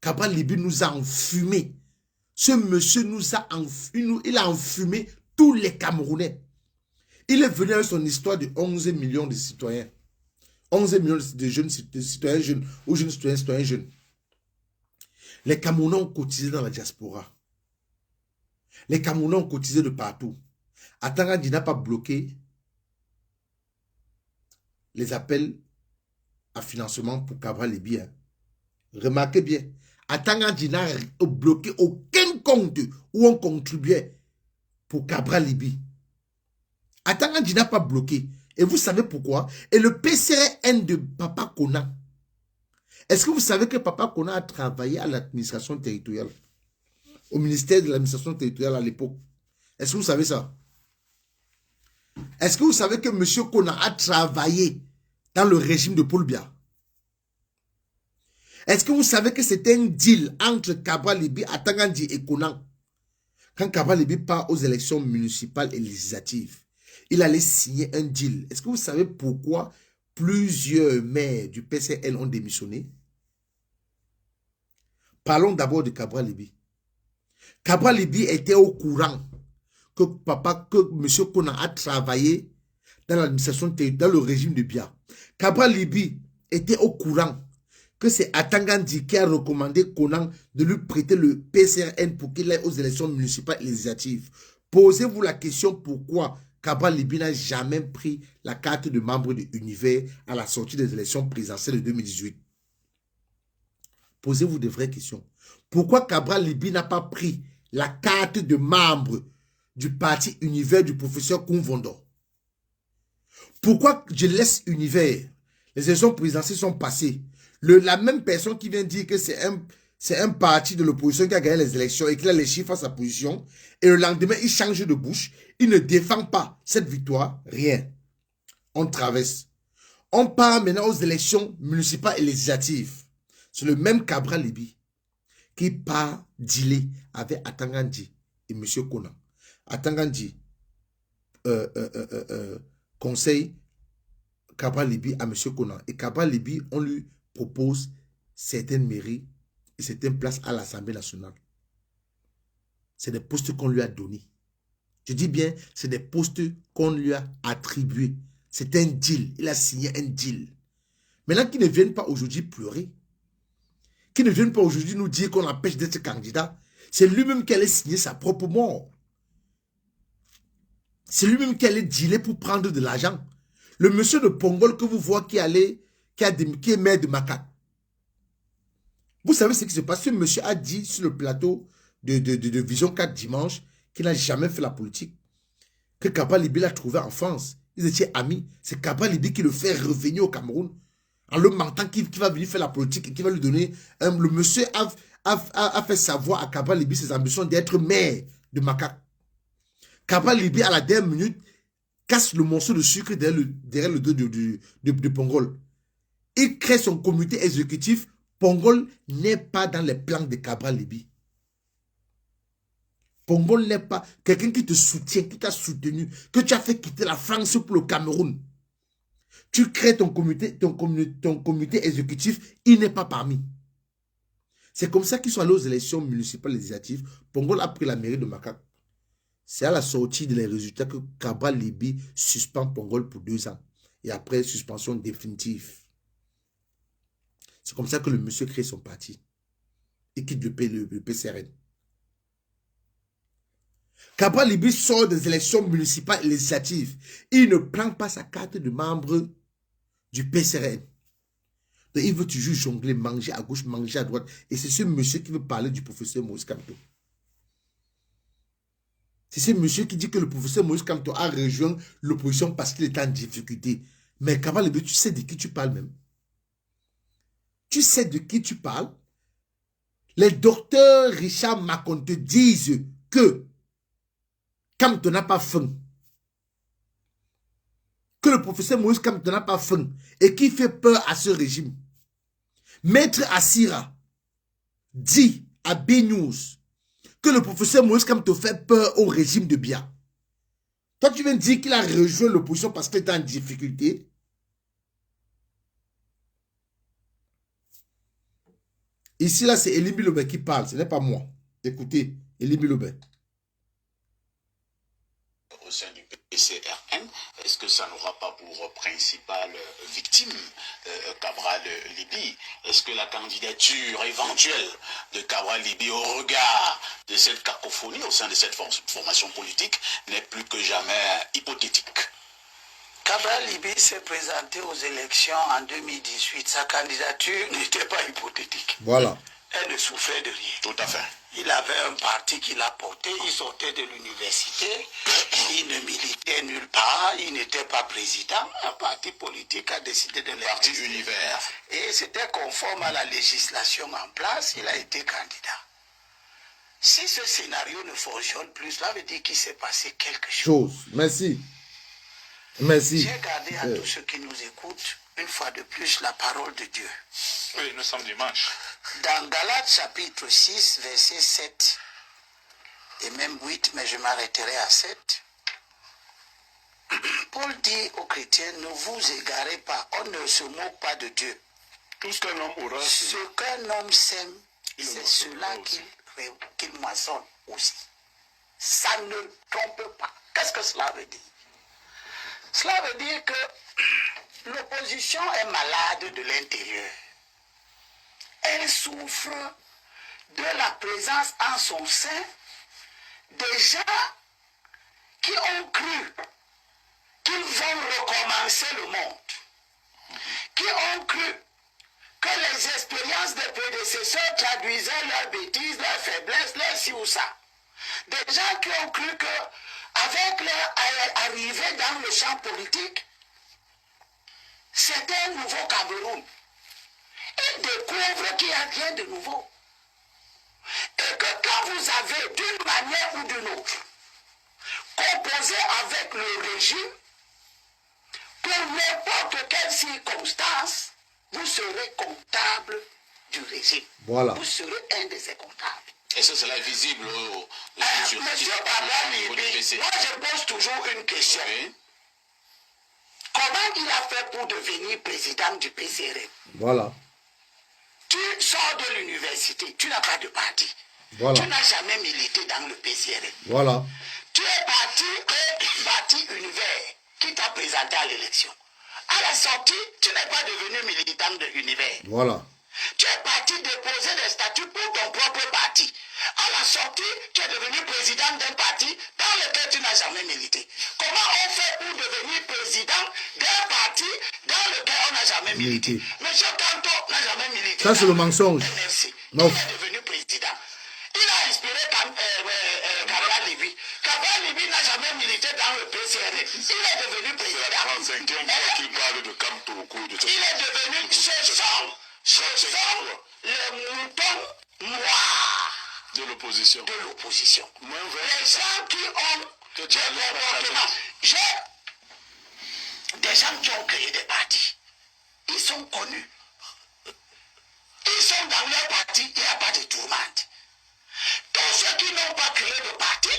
Cabral Libye nous a enfumé. Ce monsieur nous a enfumé. Il a enfumé tous les Camerounais. Il est venu avec son histoire de 11 millions de citoyens. 11 millions de jeunes citoyens jeunes ou jeunes citoyens jeunes. Les Camerounais ont cotisé dans la diaspora. Les Camerounais ont cotisé de partout. Atangandi n'a pas bloqué les appels à financement pour Cabral Libye. Remarquez bien, Atangandi n'a bloqué aucun compte où on contribuait pour Cabral Libye. Atangandi n'a pas bloqué. Et vous savez pourquoi? Et le PCRN de Papa Kona. Est-ce que vous savez que Papa Kona a travaillé à l'administration territoriale? Au ministère de l'administration territoriale à l'époque. Est-ce que vous savez ça? Est-ce que vous savez que M. Kona a travaillé dans le régime de Paul Biya? Est-ce que vous savez que c'était un deal entre Cabral Libye, Atangandi et Kona? Quand Cabral Libye part aux élections municipales et législatives, il allait signer un deal. Est-ce que vous savez pourquoi plusieurs maires du PCN ont démissionné? Parlons d'abord de Cabral Libye. Cabral Libye était au courant que M. Kona a travaillé dans l'administration territoriale, dans le régime de Biya. Cabral Libye était au courant que c'est Atangandi qui a recommandé Kona de lui prêter le PCRN pour qu'il aille aux élections municipales et législatives. Posez-vous la question pourquoi Cabral Libye n'a jamais pris la carte de membre de l'univers à la sortie des élections présidentielles de 2018. Posez-vous de vraies questions. Pourquoi Cabral Libye n'a pas pris la carte de membre du parti Univers du professeur Koumvondo. Pourquoi je laisse Univers? Les élections présidentielles sont passées. La même personne qui vient dire que c'est un parti de l'opposition qui a gagné les élections et qu'il a les chiffres à sa position, et le lendemain, il change de bouche, il ne défend pas cette victoire, rien. On traverse. On part maintenant aux élections municipales et législatives. C'est le même Cabral Libi qui part dealer avec Atangandi et M. Konan. Atangandi conseille Cabral Libi à M. Konan. Et Cabral Libi, on lui propose certaines mairies et certaines places à l'Assemblée nationale. C'est des postes qu'on lui a donnés. Je dis bien, c'est des postes qu'on lui a attribués. C'est un deal. Il a signé un deal. Maintenant, qu'ils ne viennent pas aujourd'hui pleurer, qu'ils ne viennent pas aujourd'hui nous dire qu'on l'empêche d'être candidat, c'est lui-même qui allait signer sa propre mort. C'est lui-même qui allait dealer pour prendre de l'argent. Le monsieur de Pongol que vous voyez qui est maire de Makat. Vous savez ce qui se passe? Ce monsieur a dit sur le plateau de Vision 4 dimanche qu'il n'a jamais fait la politique. Que Cabral Libi l'a trouvé en France. Ils étaient amis. C'est Cabral Libi qui le fait revenir au Cameroun. En le mentant qu'il va venir faire la politique et qui va lui donner... le monsieur a fait savoir à Cabral Libi ses ambitions d'être maire de Makat. Cabral Libi, à la dernière minute, casse le morceau de sucre derrière le dos de Pongol. Il crée son comité exécutif. Pongol n'est pas dans les plans de Cabral Libi. Pongol n'est pas quelqu'un qui te soutient, qui t'a soutenu, que tu as fait quitter la France pour le Cameroun. Tu crées ton comité exécutif, il n'est pas parmi. C'est comme ça qu'ils sont allés aux élections municipales législatives. Pongol a pris la mairie de Macaque. C'est à la sortie des résultats que Cabral Libi suspend Pongol pour 2 ans. Et après, suspension définitive. C'est comme ça que le monsieur crée son parti. Et quitte le PCRN. Cabral Libi sort des élections municipales et législatives. Il ne prend pas sa carte de membre du PCRN. Donc il veut toujours jongler, manger à gauche, manger à droite. Et c'est ce monsieur qui veut parler du professeur Moïse Kamto. C'est ce monsieur qui dit que le professeur Moïse Kamto a rejoint l'opposition parce qu'il était en difficulté. Mais Cabral Libi, tu sais de qui tu parles même? Tu sais de qui tu parles? Les docteurs Richard Maconte disent que Kamto n'a pas faim. Que le professeur Moïse Kamto n'a pas faim. Et qui fait peur à ce régime. Maître Assira dit à B-News que le professeur Moïse Kamto fait peur au régime de Biya. Toi, tu viens de dire qu'il a rejoint l'opposition parce qu'il était en difficulté. Ici, là, c'est Elie Bilobé qui parle. Ce n'est pas moi. Écoutez, Elie Bilobé. Au sein du PCRN, est-ce que ça n'aura pas pour principale victime Cabral Libi? Est-ce que la candidature éventuelle de Cabral Libi au regard de cette cacophonie au sein de cette formation politique n'est plus que jamais hypothétique? Cabral Libi s'est présenté aux élections en 2018. Sa candidature n'était pas hypothétique. Voilà. Elle ne souffrait de rien. Tout à fait. Il avait un parti qui l'a porté, il sortait de l'université, il ne militait nulle part, il n'était pas président. Un parti politique a décidé de l'investir. Parti Univers. Et c'était conforme à la législation en place, il a été candidat. Si ce scénario ne fonctionne plus, cela veut dire qu'il s'est passé quelque chose. Merci. Merci. J'ai gardé à tous ceux qui nous écoutent, une fois de plus, la parole de Dieu. Oui, nous sommes dimanche. Dans Galates chapitre 6, verset 7 et même 8, mais je m'arrêterai à 7, Paul dit aux chrétiens, ne vous égarez pas, on ne se moque pas de Dieu. Tout ce qu'un homme aura, Ce qu'un homme sème, c'est cela qu'il moissonne aussi. Ça ne trompe pas. Qu'est-ce que cela veut dire? Cela veut dire que l'opposition est malade de l'intérieur. Elle souffre de la présence en son sein des gens qui ont cru qu'ils vont recommencer le monde, qui ont cru que les expériences des prédécesseurs traduisaient leurs bêtises, leurs faiblesses, leurs ci ou ça. Des gens qui ont cru que avec leur arrivée dans le champ politique, c'est un nouveau Cameroun. Ils découvrent qu'il n'y a rien de nouveau. Et que quand vous avez, d'une manière ou d'une autre, composé avec le régime, pour n'importe quelle circonstance, vous serez comptable du régime. Voilà. Vous serez un de ces comptables. Et ça, cela est visible Monsieur Babalibi, moi je pose toujours une question. Oui. Comment il a fait pour devenir président du PCRM? Voilà. Tu sors de l'université, tu n'as pas de parti. Voilà. Tu n'as jamais milité dans le PCRM. Voilà. Tu es parti au parti univers qui t'a présenté à l'élection. À la sortie, tu n'es pas devenu militant de l'univers. Voilà. Tu es parti déposer des statuts pour ton propre parti. À la sortie, tu es devenu président d'un parti dans lequel tu n'as jamais milité. Comment on fait pour devenir président d'un parti dans lequel on n'a jamais milité? Monsieur Kanto n'a jamais milité. Ça, c'est le mensonge. Merci. Non. Il est devenu président. Il a inspiré Kabila Libi. Kabila Libi n'a jamais milité dans le PCRD. Il est devenu président. C'est la 35e fois qu'il parle de Kanto au cours de ce... Il est devenu, ce sont les moutons noirs de l'opposition. de l'opposition. Moins Les gens qui ont des comportements. Des gens qui ont créé des partis. Ils sont connus. Ils sont dans leur parti, il n'y a pas de tourmente. Tous ceux qui n'ont pas créé de parti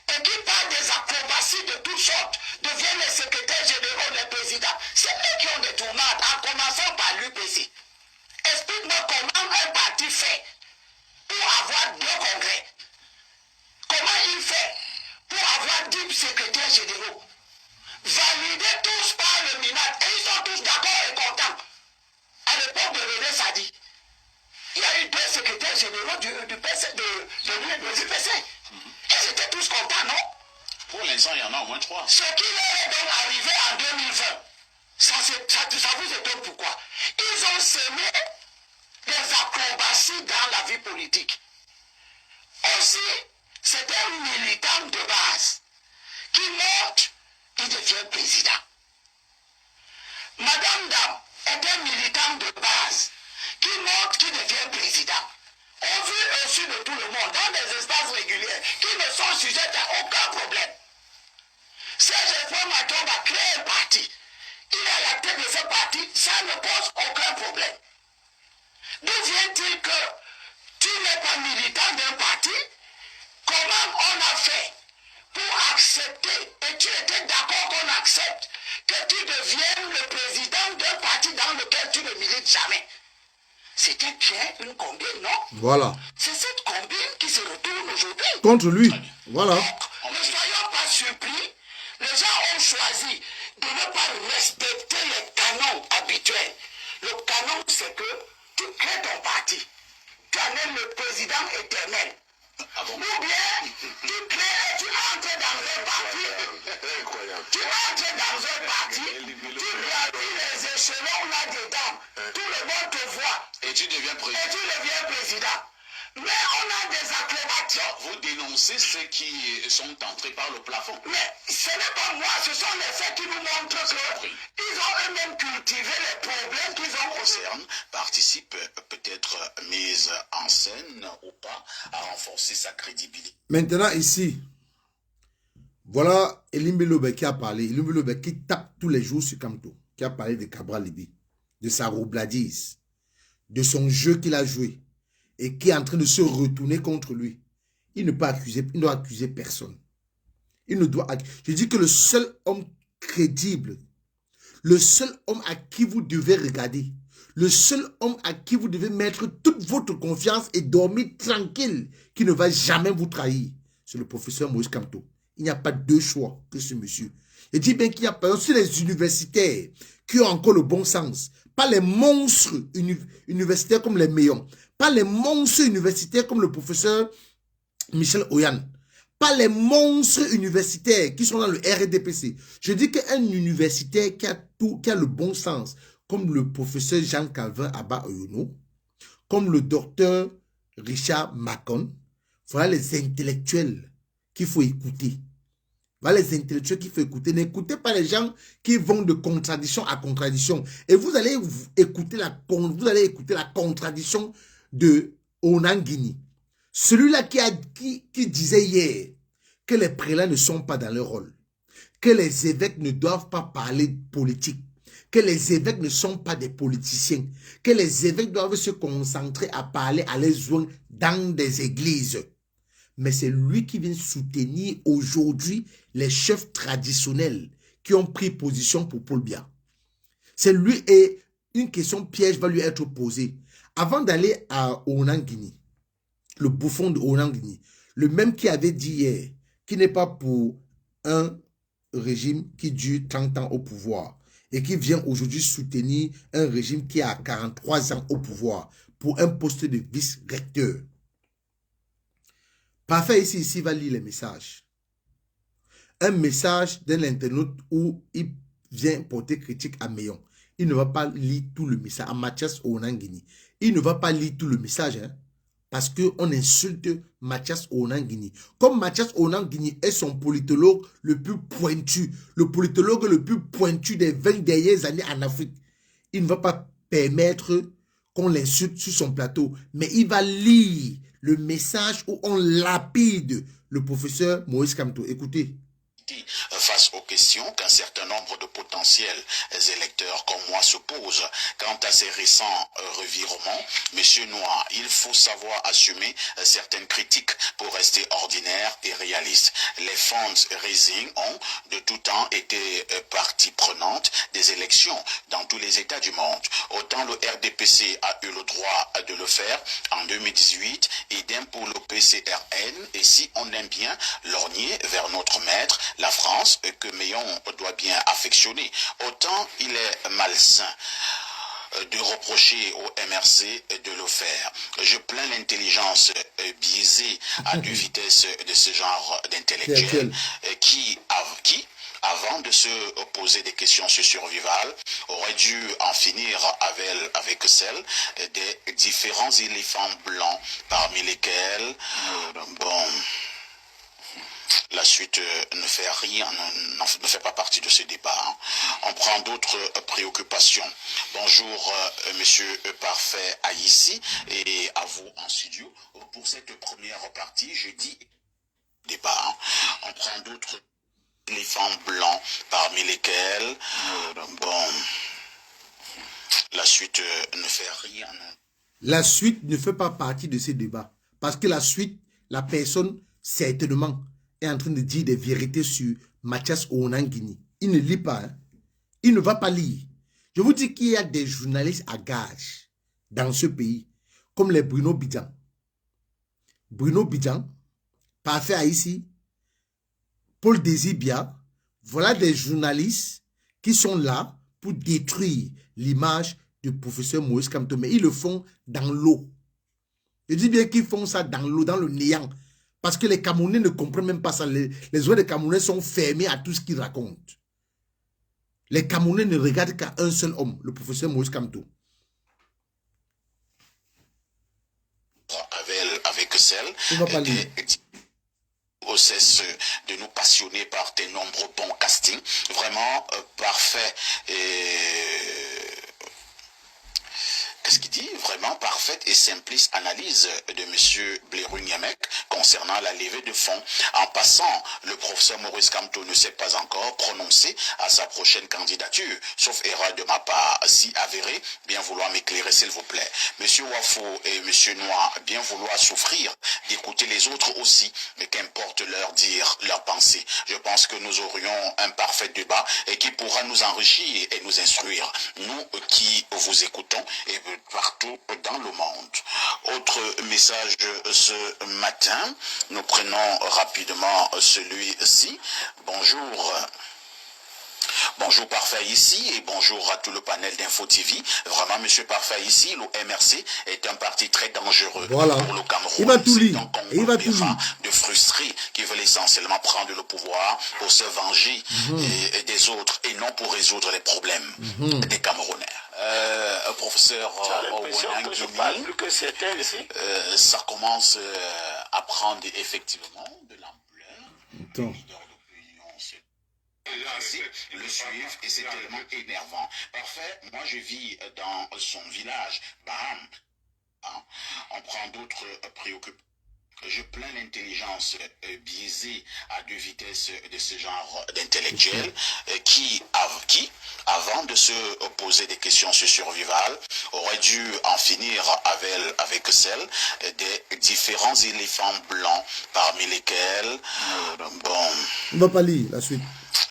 et qui parlent des acrobaties de toutes sortes deviennent les secrétaires généraux, les présidents. C'est eux qui ont des tourmentes, en commençant par l'UPC. Explique-moi comment un parti fait pour avoir 2 congrès. Comment il fait pour avoir 10 secrétaires généraux validés tous par le MINAT et ils sont tous d'accord et contents. À l'époque de René Sadi, il y a eu 2 secrétaires généraux du PC. Et ils étaient tous contents, non? Pour l'instant, il y en a au moins 3. Ce qui leur est donc arrivé en 2020, ça vous étonne pourquoi? Ils ont semé des acrobaties dans la vie politique. Aussi, c'est un militant de base qui monte, il devient président. Madame Dam est un militant de base qui monte, qui devient président. On vit au-dessus de tout le monde, dans des espaces réguliers, qui ne sont sujets à aucun problème. Serge Matomba a créé un parti. Il est à la tête de ce parti, ça ne pose aucun problème. D'où vient-il que tu n'es pas militant d'un parti? Comment on a fait pour accepter, et tu étais d'accord qu'on accepte, que tu deviennes le président d'un parti dans lequel tu ne milites jamais? C'était bien une combine, non? Voilà. C'est cette combine qui se retourne aujourd'hui. Contre lui. Voilà. Donc, ne soyons pas surpris. Les gens ont choisi de ne pas respecter les canons habituels. Le canon, c'est que tu crées ton parti. Tu en es le président éternel. Ou bien, tu crées et tu entres dans un parti. Tu entres dans un parti, tu gravis les échelons là-dedans. Tout le monde te voit. Et tu deviens président. Et tu deviens président. Mais on a des acclamations. Vous dénoncez ceux qui sont entrés par le plafond. Mais ce n'est pas moi, ce sont les faits qui nous montrent qu'ils ont eux-mêmes cultivé les problèmes qu'ils ont au CERN. Participe peut-être mise en scène ou pas à renforcer sa crédibilité. Maintenant ici, voilà Elimbe Lobe qui a parlé. Elimbe Lobe qui tape tous les jours sur Kamto, qui a parlé de Cabral Libi, de sa roubladise, de son jeu qu'il a joué et qui est en train de se retourner contre lui. Il ne peut accuser, il ne doit accuser personne. Il ne doit. Je dis que le seul homme crédible, le seul homme à qui vous devez regarder, le seul homme à qui vous devez mettre toute votre confiance et dormir tranquille, qui ne va jamais vous trahir, c'est le professeur Moïse Kamto. Il n'y a pas deux choix que ce monsieur. Je dis bien qu'il n'y a pas aussi les universitaires qui ont encore le bon sens. Pas les monstres universitaires comme les Méons. Pas les monstres universitaires comme le professeur Michel Oyan. Pas les monstres universitaires qui sont dans le RDPC. Je dis qu'un universitaire qui a le bon sens, comme le professeur Jean-Calvin Abba Oyono, comme le docteur Richard Macon, Voilà les intellectuels qu'il faut écouter. Voilà les intellectuels qu'il faut écouter. N'écoutez pas les gens qui vont de contradiction à contradiction. Et vous allez écouter la contradiction de Onanguini. Celui-là qui disait hier que les prélats ne sont pas dans leur rôle, que les évêques ne doivent pas parler politique, que les évêques ne sont pas des politiciens, que les évêques doivent se concentrer à parler à les joindre dans des églises. Mais c'est lui qui vient soutenir aujourd'hui les chefs traditionnels qui ont pris position pour Paul Biya. C'est lui et une question piège va lui être posée. Avant d'aller à Onanguini, le bouffon de Onanguini, le même qui avait dit hier qu'il n'est pas pour un régime qui dure 30 ans au pouvoir et qui vient aujourd'hui soutenir un régime qui a 43 ans au pouvoir pour un poste de vice-recteur. Parfait, ici va lire les messages. Un message d'un internaute où il vient porter critique à Meyon. Il ne va pas lire tout le message. À Mathias Onanguini. Il ne va pas lire tout le message. Hein, parce qu'on insulte Mathias Onanguini. Comme Mathias Onanguini est son politologue le plus pointu, le politologue le plus pointu des 20 dernières années en Afrique, il ne va pas permettre qu'on l'insulte sur son plateau. Mais il va lire le message où on lapide le professeur Moïse Kamto. Écoutez. Face aux questions qu'un certain nombre de potentiels électeurs comme moi se posent quant à ces récents revirements, Monsieur Noir, il faut savoir assumer certaines critiques pour rester ordinaire et réaliste. Les fundraising ont de tout temps été partie prenante des élections dans tous les États du monde. Autant le RDPC a eu le droit de le faire en 2018, idem pour le PCRN, et si on aime bien lorgner vers notre maître, la France, que Meyon doit bien affectionner. Autant il est malsain de reprocher au MRC de le faire. Je plains l'intelligence biaisée à deux vitesses de ce genre d'intellectuels qui, avant de se poser des questions sur survival, aurait dû en finir avec celle des différents éléphants blancs, parmi lesquels, la suite ne fait rien, ne fait pas partie de ce débat. Hein. On prend d'autres préoccupations. Bonjour, monsieur Parfait Aïssi, et à vous en studio. Pour cette première partie, je dis débat. Hein. On prend d'autres éléphants blancs, parmi lesquels, la suite ne fait rien. La suite ne fait pas partie de ces débats. Parce que la suite, la personne, certainement, est en train de dire des vérités sur Mathias Onanguini. Il ne lit pas. Hein. Il ne va pas lire. Je vous dis qu'il y a des journalistes à gage dans ce pays, comme les Bruno Bidjan. Bruno Bidjan, Parfait Aïssi, Paul Désir, voilà des journalistes qui sont là pour détruire l'image du professeur Moïse Kamto. Mais ils le font dans l'eau. Je dis bien qu'ils font ça dans l'eau, dans le néant. Parce que les Camerounais ne comprennent même pas ça. Les oreilles des Camerounais sont fermées à tout ce qu'ils racontent. Les Camerounais ne regardent qu'à un seul homme, le professeur Moïse Kamto. Avec celle cesse de nous passionner par tes nombreux bons castings. Vraiment parfait qu'est-ce qu'il dit? Vraiment parfaite et simpliste analyse de M. Blérou Niamek concernant la levée de fonds. En passant, le professeur Maurice Kamto ne s'est pas encore prononcé à sa prochaine candidature, sauf erreur de ma part. Si avéré, bien vouloir m'éclairer s'il vous plaît. M. Wafo et M. Noir, bien vouloir souffrir d'écouter les autres aussi, mais qu'importe leur dire, leur pensée. Je pense que nous aurions un parfait débat et qui pourra nous enrichir et nous instruire. Nous qui vous écoutons et partout dans le monde. Autre message ce matin, nous prenons rapidement celui-ci. Bonjour. Bonjour Parfait ici et bonjour à tout le panel d'Info TV. Vraiment, Monsieur Parfait ici, le MRC est un parti très dangereux pour le Cameroun. Il va tout lire. Il va tout lire. De frustrés qui veulent essentiellement prendre le pouvoir pour se venger des autres et non pour résoudre les problèmes des Camerounais. Professeur Onanguini, je parle plus que certains ici. ça commence à prendre effectivement de l'ampleur. Attends. Les leaders d'opinion le suivent et c'est tellement énervant. Parfait, moi je vis dans son village, Baham. Hein? On prend d'autres préoccupations. Je plains l'intelligence biaisée à deux vitesses de ce genre d'intellectuels qui, avant de se poser des questions sur survival, auraient dû en finir avec celle des différents éléphants blancs, parmi lesquels, bon... On va pas lire la suite.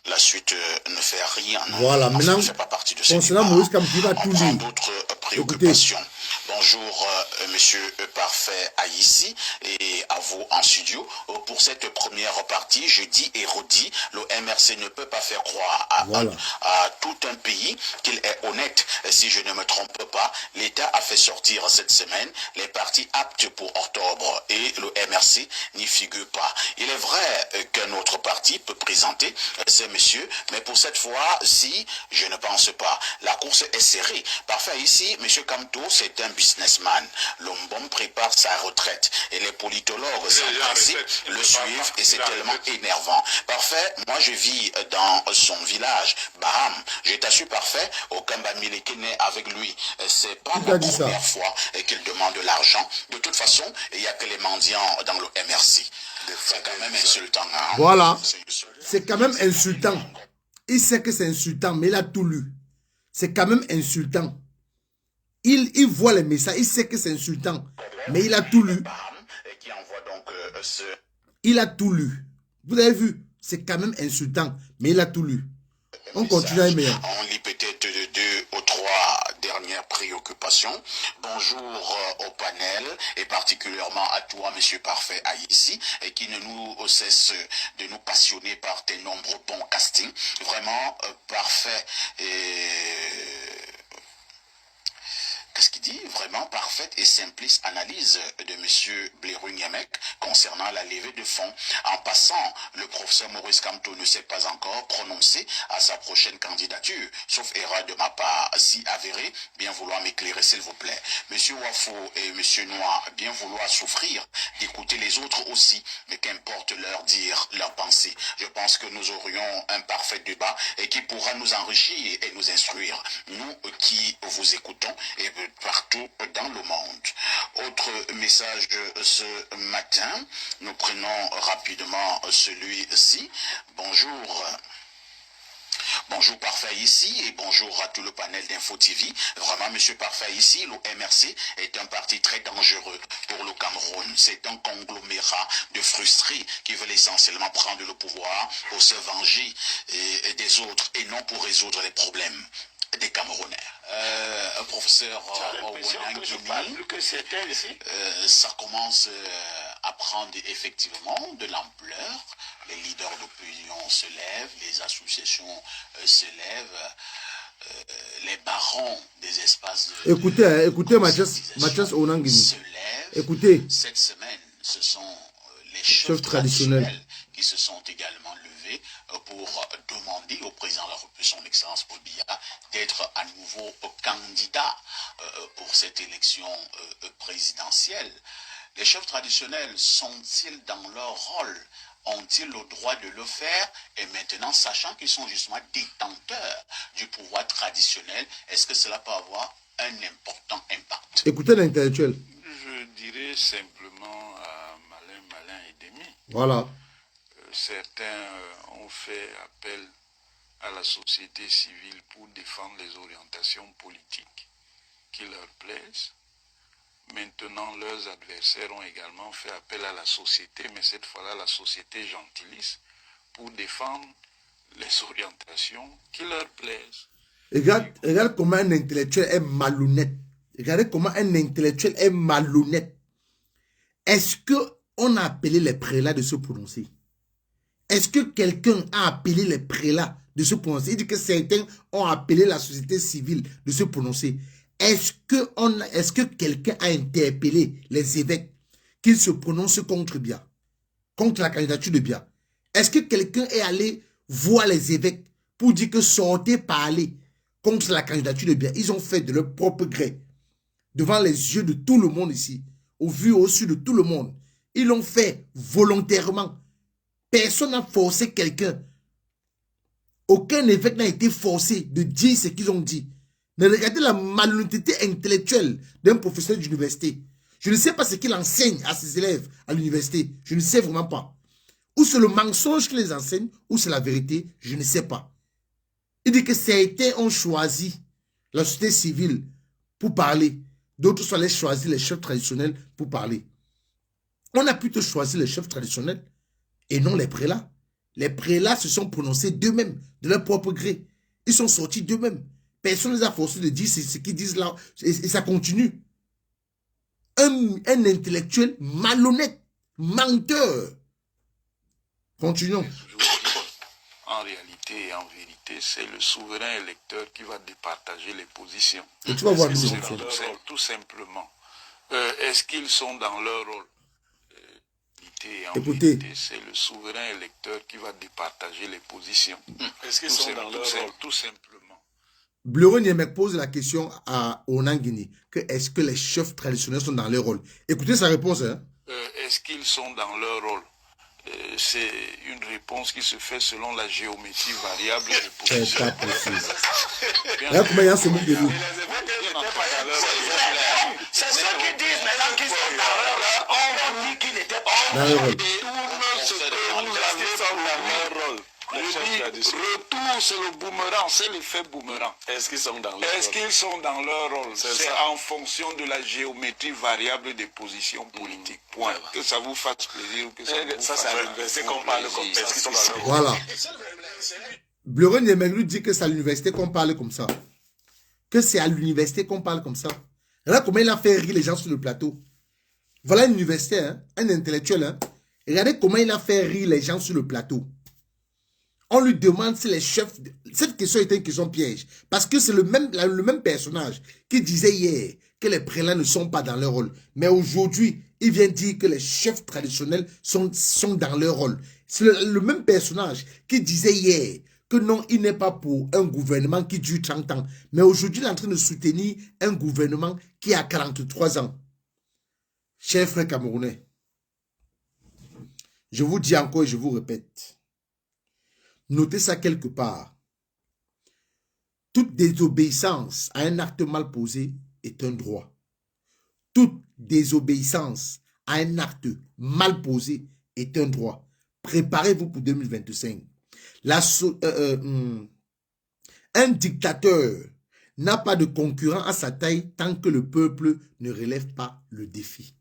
La suite ne fait rien. Voilà, non, maintenant, ça ne fait pas partie de ce concernant débat. Maurice Kamto, il va tout On prend lire. d'autres préoccupations. Bonjour, monsieur Parfait Aïssi et à vous en studio. Pour cette première partie, je dis et redis, le MRC ne peut pas faire croire à tout un pays qu'il est honnête. Si je ne me trompe pas, l'État a fait sortir cette semaine les partis aptes pour octobre et le MRC n'y figure pas. Il est vrai qu'un autre parti peut présenter ces messieurs, mais pour cette fois-ci, je ne pense pas. La course est serrée. Parfait ici, monsieur Kamto, c'est un businessman. L'homme prépare sa retraite et les politologues sans principe le suivent et c'est tellement énervant. Parfait, moi je vis dans son village, Baham. Je t'assure Parfait, aucun Bamileke n'est avec lui. C'est pas la première fois qu'il demande de l'argent. De toute façon, il n'y a que les mendiants dans le MRC. C'est quand même insultant. Hein? Voilà. C'est quand même insultant. Il sait que c'est insultant, mais il a tout lu. C'est quand même insultant. Il voit les messages, il sait que c'est insultant, mais il a tout lu. Il a tout lu. Vous avez vu, c'est quand même insultant, mais il a tout lu. On continue à aimer. On lit peut-être deux ou trois dernières préoccupations. Bonjour au panel et particulièrement à toi, monsieur Parfait Aïssi, et qui ne nous cesse de nous passionner par tes nombreux bons castings. Vraiment parfait et... Qu'est-ce qu'il dit? Vraiment parfaite et simpliste analyse de M. Blérou Niamek concernant la levée de fonds. En passant, le professeur Maurice Kamto ne s'est pas encore prononcé à sa prochaine candidature, sauf erreur de ma part. Si avéré, bien vouloir m'éclairer s'il vous plaît. M. Wafo et M. Noir, bien vouloir souffrir d'écouter les autres aussi, mais qu'importe leur dire, leur pensée. Je pense que nous aurions un parfait débat et qui pourra nous enrichir et nous instruire. Nous qui vous écoutons et partout dans le monde. Autre message ce matin, nous prenons rapidement celui-ci. Bonjour. Bonjour Parfait ici et bonjour à tout le panel d'Info TV. Vraiment, monsieur Parfait ici, le MRC est un parti très dangereux pour le Cameroun. C'est un conglomérat de frustrés qui veulent essentiellement prendre le pouvoir pour se venger des autres et non pour résoudre les problèmes des Camerounais. Professeur ça commence à prendre effectivement de l'ampleur. Les leaders d'opinion se lèvent, les associations se lèvent, les barons des espaces de... Écoutez Mathias Onangini. Se lèvent. Écoutez. Cette semaine, ce sont les chefs traditionnels qui se sont également levés pour demander au président de la République, son Excellence Paul Biya, d'être à nouveau candidat pour cette élection présidentielle. Les chefs traditionnels sont-ils dans leur rôle? Ont-ils le droit de le faire? Et maintenant, sachant qu'ils sont justement détenteurs du pouvoir traditionnel, est-ce que cela peut avoir un important impact? Écoutez l'intellectuel. Je dirais simplement à Malin et Demi. Voilà. Certains ont fait appel à la société civile pour défendre les orientations politiques qui leur plaisent. Maintenant, leurs adversaires ont également fait appel à la société, mais cette fois-là, la société gentiliste, pour défendre les orientations qui leur plaisent. Regarde comment un intellectuel est malhonnête. Regardez comment un intellectuel est malhonnête. Est-ce qu'on a appelé les prélats de se prononcer? Est-ce que quelqu'un a appelé les prélats de se prononcer? Il dit que certains ont appelé la société civile de se prononcer. Est-ce que quelqu'un a interpellé les évêques qu'ils se prononcent contre Biya, contre la candidature de Biya? Est-ce que quelqu'un est allé voir les évêques pour dire que sortez parler contre la candidature de Biya? Ils ont fait de leur propre gré, devant les yeux de tout le monde ici, au vu et au su de tout le monde. Ils l'ont fait volontairement. Personne n'a forcé quelqu'un. Aucun évêque n'a été forcé de dire ce qu'ils ont dit. Mais regardez la malhonnêteté intellectuelle d'un professeur d'université. Je ne sais pas ce qu'il enseigne à ses élèves à l'université. Je ne sais vraiment pas. Ou c'est le mensonge qu'il les enseigne, ou c'est la vérité, je ne sais pas. Il dit que certains ont choisi la société civile pour parler. D'autres sont allés choisir les chefs traditionnels pour parler. On a plutôt choisi les chefs traditionnels et non les prélats. Les prélats se sont prononcés d'eux-mêmes, de leur propre gré. Ils sont sortis d'eux-mêmes. Personne ne les a forcés de dire ce qu'ils disent là. Et ça continue. Un intellectuel malhonnête, menteur. Continuons. En réalité et en vérité, c'est le souverain électeur qui va départager les positions. Et tu vas voir tout simplement. Est-ce qu'ils sont dans leur rôle? Écoutez, c'est le souverain électeur qui va départager les positions. Est-ce qu'ils sont dans leur rôle? Tout simplement. Bleuron Yemek pose la question à Onangini que est-ce que les chefs traditionnels sont dans leur rôle? Écoutez sa réponse. Hein? Est-ce qu'ils sont dans leur rôle? C'est une réponse qui se fait selon la géométrie variable des positions. C'est pas possible. Regarde comment il y a ce mot de nous. C'est ceux qui disent maintenant qu'ils sont dans leur rôle. On dit qu'ils n'étaient pas dans leur rôle. Retour, c'est le boomerang, c'est l'effet boomerang. Est-ce qu'ils sont dans leur rôle? Est-ce qu'ils sont dans leur rôle? C'est en fonction de la géométrie variable des positions politiques. Point. Que ça vous fasse plaisir ou que ça vous fasse Ça, c'est à l'université qu'on parle comme ça. Est-ce qu'ils sont dans leur rôle? Voilà. Bleuron Yemek lui dit que c'est à l'université qu'on parle comme ça. Que c'est à l'université qu'on parle comme ça. Regarde comment il a fait rire les gens sur le plateau. Voilà un universitaire, hein, un intellectuel. Hein. Regardez comment il a fait rire les gens sur le plateau. On lui demande si les chefs... Cette question était une question piège. Parce que c'est le même personnage qui disait hier que les prélats ne sont pas dans leur rôle. Mais aujourd'hui, il vient dire que les chefs traditionnels sont dans leur rôle. C'est le même personnage qui disait hier que non, il n'est pas pour un gouvernement qui dure 30 ans. Mais aujourd'hui, il est en train de soutenir un gouvernement qui a 43 ans. Chers frères camerounais, je vous dis encore et je vous répète, notez ça quelque part. Toute désobéissance à un acte mal posé est un droit. Toute désobéissance à un acte mal posé est un droit. Préparez-vous pour 2025. Un dictateur n'a pas de concurrent à sa taille tant que le peuple ne relève pas le défi.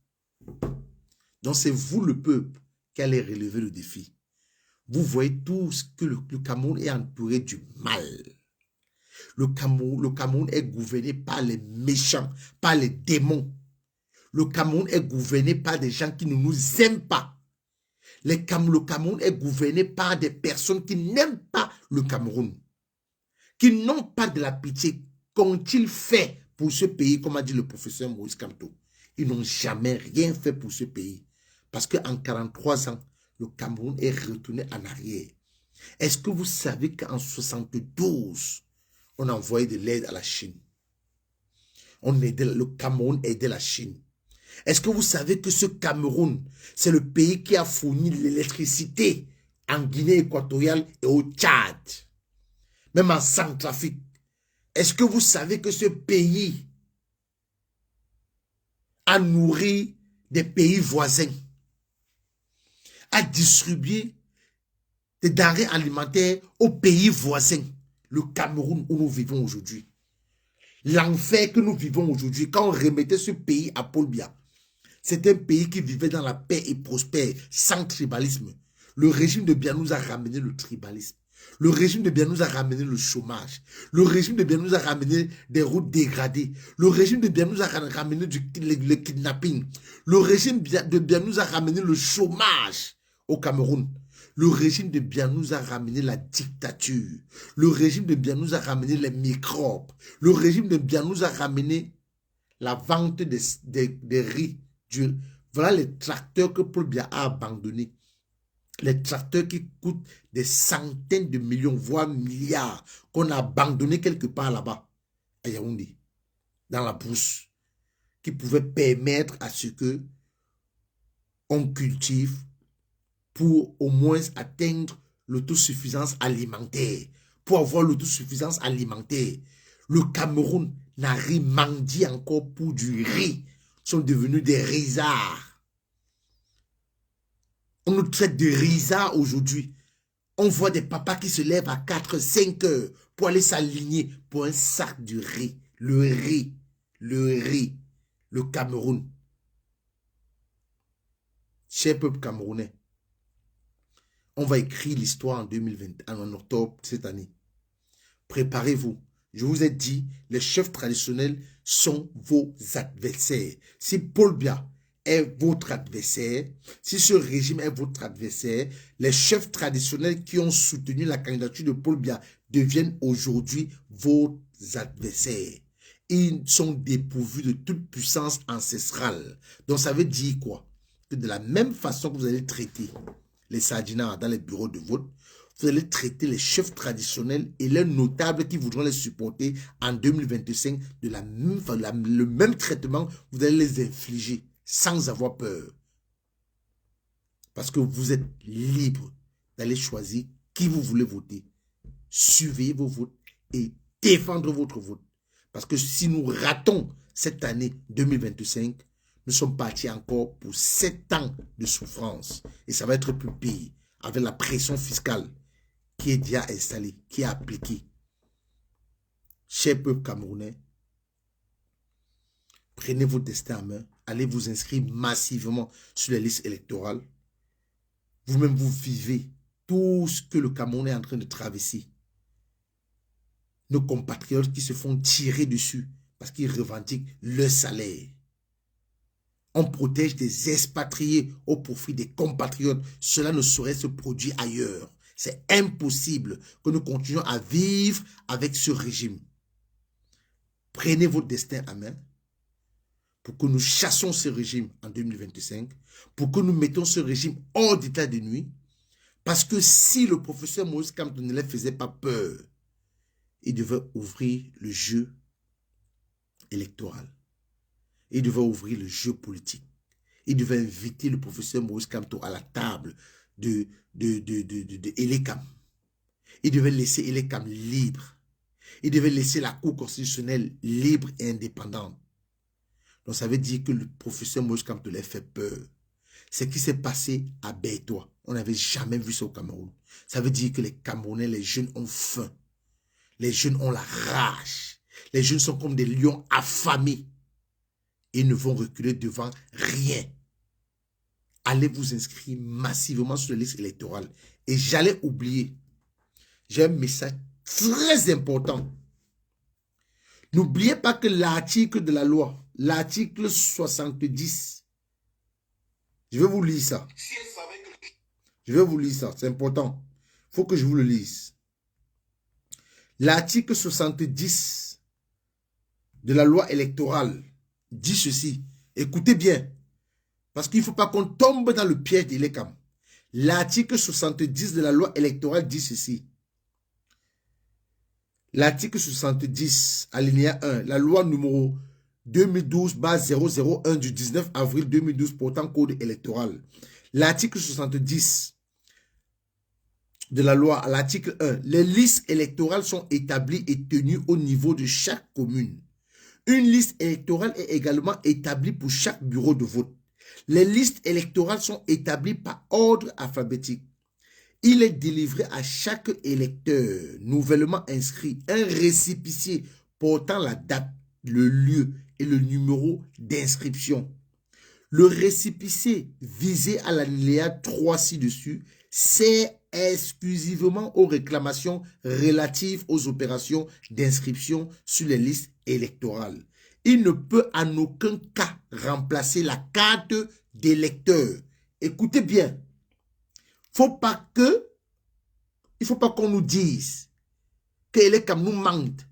Donc c'est vous le peuple qui allez relever le défi. Vous voyez tout ce que le Cameroun est entouré du mal. Le Cameroun est gouverné par les méchants, par les démons. Le Cameroun est gouverné par des gens qui ne nous aiment pas. Le Cameroun est gouverné par des personnes qui n'aiment pas le Cameroun, qui n'ont pas de la pitié. Qu'ont-ils fait pour ce pays, comme a dit le professeur Moïse Kamto? Ils n'ont jamais rien fait pour ce pays. Parce qu'en 43 ans, le Cameroun est retourné en arrière. Est-ce que vous savez qu'en 72, on a envoyé de l'aide à la Chine? Le Cameroun aidait la Chine. Est-ce que vous savez que ce Cameroun, c'est le pays qui a fourni l'électricité en Guinée équatoriale et au Tchad, même en Centrafrique? Est-ce que vous savez que ce pays a nourri des pays voisins, a distribué des denrées alimentaires aux pays voisins? Le Cameroun où nous vivons aujourd'hui. L'enfer que nous vivons aujourd'hui, quand on remettait ce pays à Paul Biya, c'est un pays qui vivait dans la paix et prospère, sans tribalisme. Le régime de Biya nous a ramené le tribalisme. Le régime de Biya nous a ramené le chômage. Le régime de Biya nous a ramené des routes dégradées. Le régime de Biya nous a ramené le kidnapping. Le régime de Biya nous a ramené le chômage au Cameroun. Le régime de Biya nous a ramené la dictature. Le régime de Biya nous a ramené les microbes. Le régime de Biya nous a ramené la vente des riz. Voilà les tracteurs que Paul Biya a abandonnés. Les tracteurs qui coûtent des centaines de millions, voire milliards, qu'on a abandonnés quelque part là-bas, à Yaoundé, dans la brousse, qui pouvaient permettre à ce que on cultive pour au moins atteindre l'autosuffisance alimentaire. Pour avoir l'autosuffisance alimentaire, le Cameroun n'a rien mangé encore pour du riz. Ils sont devenus des risards. On nous traite de risards aujourd'hui. On voit des papas qui se lèvent à 4, 5 heures pour aller s'aligner pour un sac de riz. Le riz, le Cameroun. Cher peuple camerounais, on va écrire l'histoire en 2020, en octobre cette année. Préparez-vous. Je vous ai dit, les chefs traditionnels sont vos adversaires. Si Paul Biya est votre adversaire, si ce régime est votre adversaire, les chefs traditionnels qui ont soutenu la candidature de Paul Biya deviennent aujourd'hui vos adversaires. Ils sont dépourvus de toute puissance ancestrale. Donc ça veut dire quoi? Que de la même façon que vous allez traiter les sardinards dans les bureaux de vote, vous allez traiter les chefs traditionnels et les notables qui voudront les supporter en 2025 de la même façon, le même traitement, vous allez les infliger sans avoir peur. Parce que vous êtes libre d'aller choisir qui vous voulez voter. Surveillez vos votes et défendre votre vote. Parce que si nous ratons cette année 2025, nous sommes partis encore pour 7 ans de souffrance. Et ça va être plus pire avec la pression fiscale qui est déjà installée, qui est appliquée. Cher peuple camerounais, prenez votre destin en main. Allez vous inscrire massivement sur les listes électorales. Vous-même, vous vivez tout ce que le Cameroun est en train de traverser. Nos compatriotes qui se font tirer dessus parce qu'ils revendiquent leur salaire. On protège des expatriés au profit des compatriotes. Cela ne saurait se produire ailleurs. C'est impossible que nous continuions à vivre avec ce régime. Prenez votre destin à main pour que nous chassons ce régime en 2025, pour que nous mettons ce régime hors d'état de nuit, parce que si le professeur Moïse Kamto ne les faisait pas peur, il devait ouvrir le jeu électoral. Il devait ouvrir le jeu politique. Il devait inviter le professeur Moïse Kamto à la table de Elekam. Il devait laisser Elekam libre. Il devait laisser la Cour constitutionnelle libre et indépendante. Donc ça veut dire que le professeur Moïse Kamto les fait peur. Ce qui s'est passé à Beitois, on n'avait jamais vu ça au Cameroun. Ça veut dire que les Camerounais, les jeunes ont faim. Les jeunes ont la rage. Les jeunes sont comme des lions affamés. Ils ne vont reculer devant rien. Allez vous inscrire massivement sur les listes électorales. Et j'allais oublier, j'ai un message très important. N'oubliez pas que l'article de la loi, l'article 70, je vais vous lire ça. Je vais vous lire ça, c'est important. Il faut que je vous le lise. L'article 70 de la loi électorale dit ceci. Écoutez bien, parce qu'il ne faut pas qu'on tombe dans le piège d'Elekam. L'article 70 de la loi électorale dit ceci. L'article 70, alinéa 1, la loi numéro 2012-001 du 19 avril 2012 portant code électoral. L'article 70 de la loi, à l'article 1, les listes électorales sont établies et tenues au niveau de chaque commune. Une liste électorale est également établie pour chaque bureau de vote. Les listes électorales sont établies par ordre alphabétique. Il est délivré à chaque électeur nouvellement inscrit un récépissé portant la date, le lieu et le numéro d'inscription. Le récépissé visé à l'alinéa 3 ci-dessus sert exclusivement aux réclamations relatives aux opérations d'inscription sur les listes électorales. Il ne peut en aucun cas remplacer la carte d'électeur. Écoutez bien, il ne faut pas qu'on nous dise que Elekam nous mente,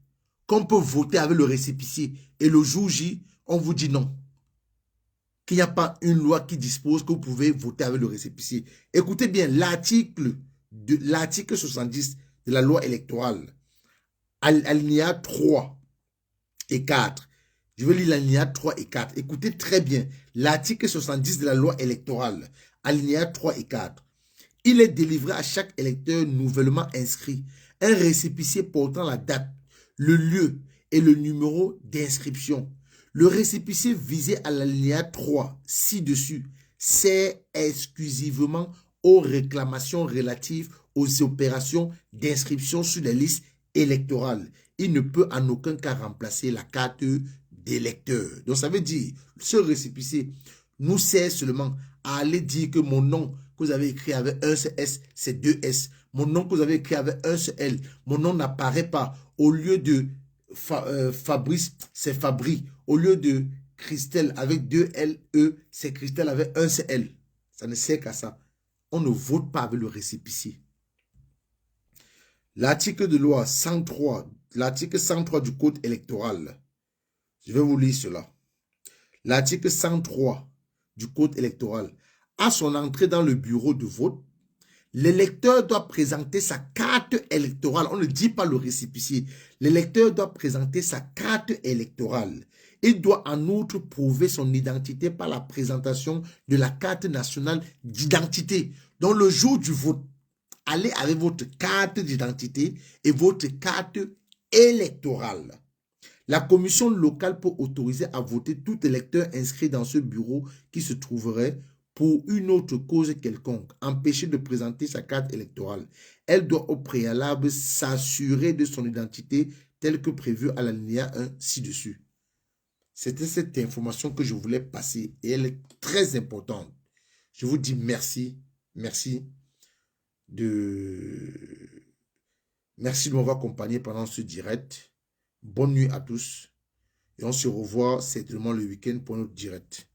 qu'on peut voter avec le récépissé et le jour J, on vous dit non. Qu'il n'y a pas une loi qui dispose que vous pouvez voter avec le récépissé. Écoutez bien, l'article 70 de la loi électorale, alinéa 3 et 4, Je vais lire l'alinéa 3 et 4. Écoutez très bien. L'article 70 de la loi électorale, alinéa 3 et 4. Il est délivré à chaque électeur nouvellement inscrit un récépissé portant la date, le lieu et le numéro d'inscription. Le récépissé visé à l'alinéa 3 ci-dessus sert exclusivement aux réclamations relatives aux opérations d'inscription sur les listes électorales. Il ne peut en aucun cas remplacer la carte d'électeur. Donc ça veut dire, ce récépissé nous sert seulement à aller dire que mon nom que vous avez écrit avec un seul S, c'est 2 S. Mon nom que vous avez écrit avec un seul L, mon nom n'apparaît pas. Au lieu de Fabrice, c'est Fabri. Au lieu de Christelle avec 2 L, E, c'est Christelle avec un seul L. Ça ne sert qu'à ça. On ne vote pas avec le récépissé. L'article de loi 103, l'article 103 du code électoral. Je vais vous lire cela. L'article 103 du code électoral. À son entrée dans le bureau de vote, l'électeur doit présenter sa carte électorale. On ne dit pas le récépissé. L'électeur doit présenter sa carte électorale. Il doit en outre prouver son identité par la présentation de la carte nationale d'identité. Donc le jour du vote, allez avec votre carte d'identité et votre carte électorale. La commission locale peut autoriser à voter tout électeur inscrit dans ce bureau qui se trouverait pour une autre cause quelconque, empêché de présenter sa carte électorale. Elle doit au préalable s'assurer de son identité telle que prévue à l'alinéa 1 ci-dessus. C'était cette information que je voulais passer et elle est très importante. Je vous dis merci, merci de m'avoir accompagné pendant ce direct. Bonne nuit à tous et on se revoit certainement le week-end pour notre direct.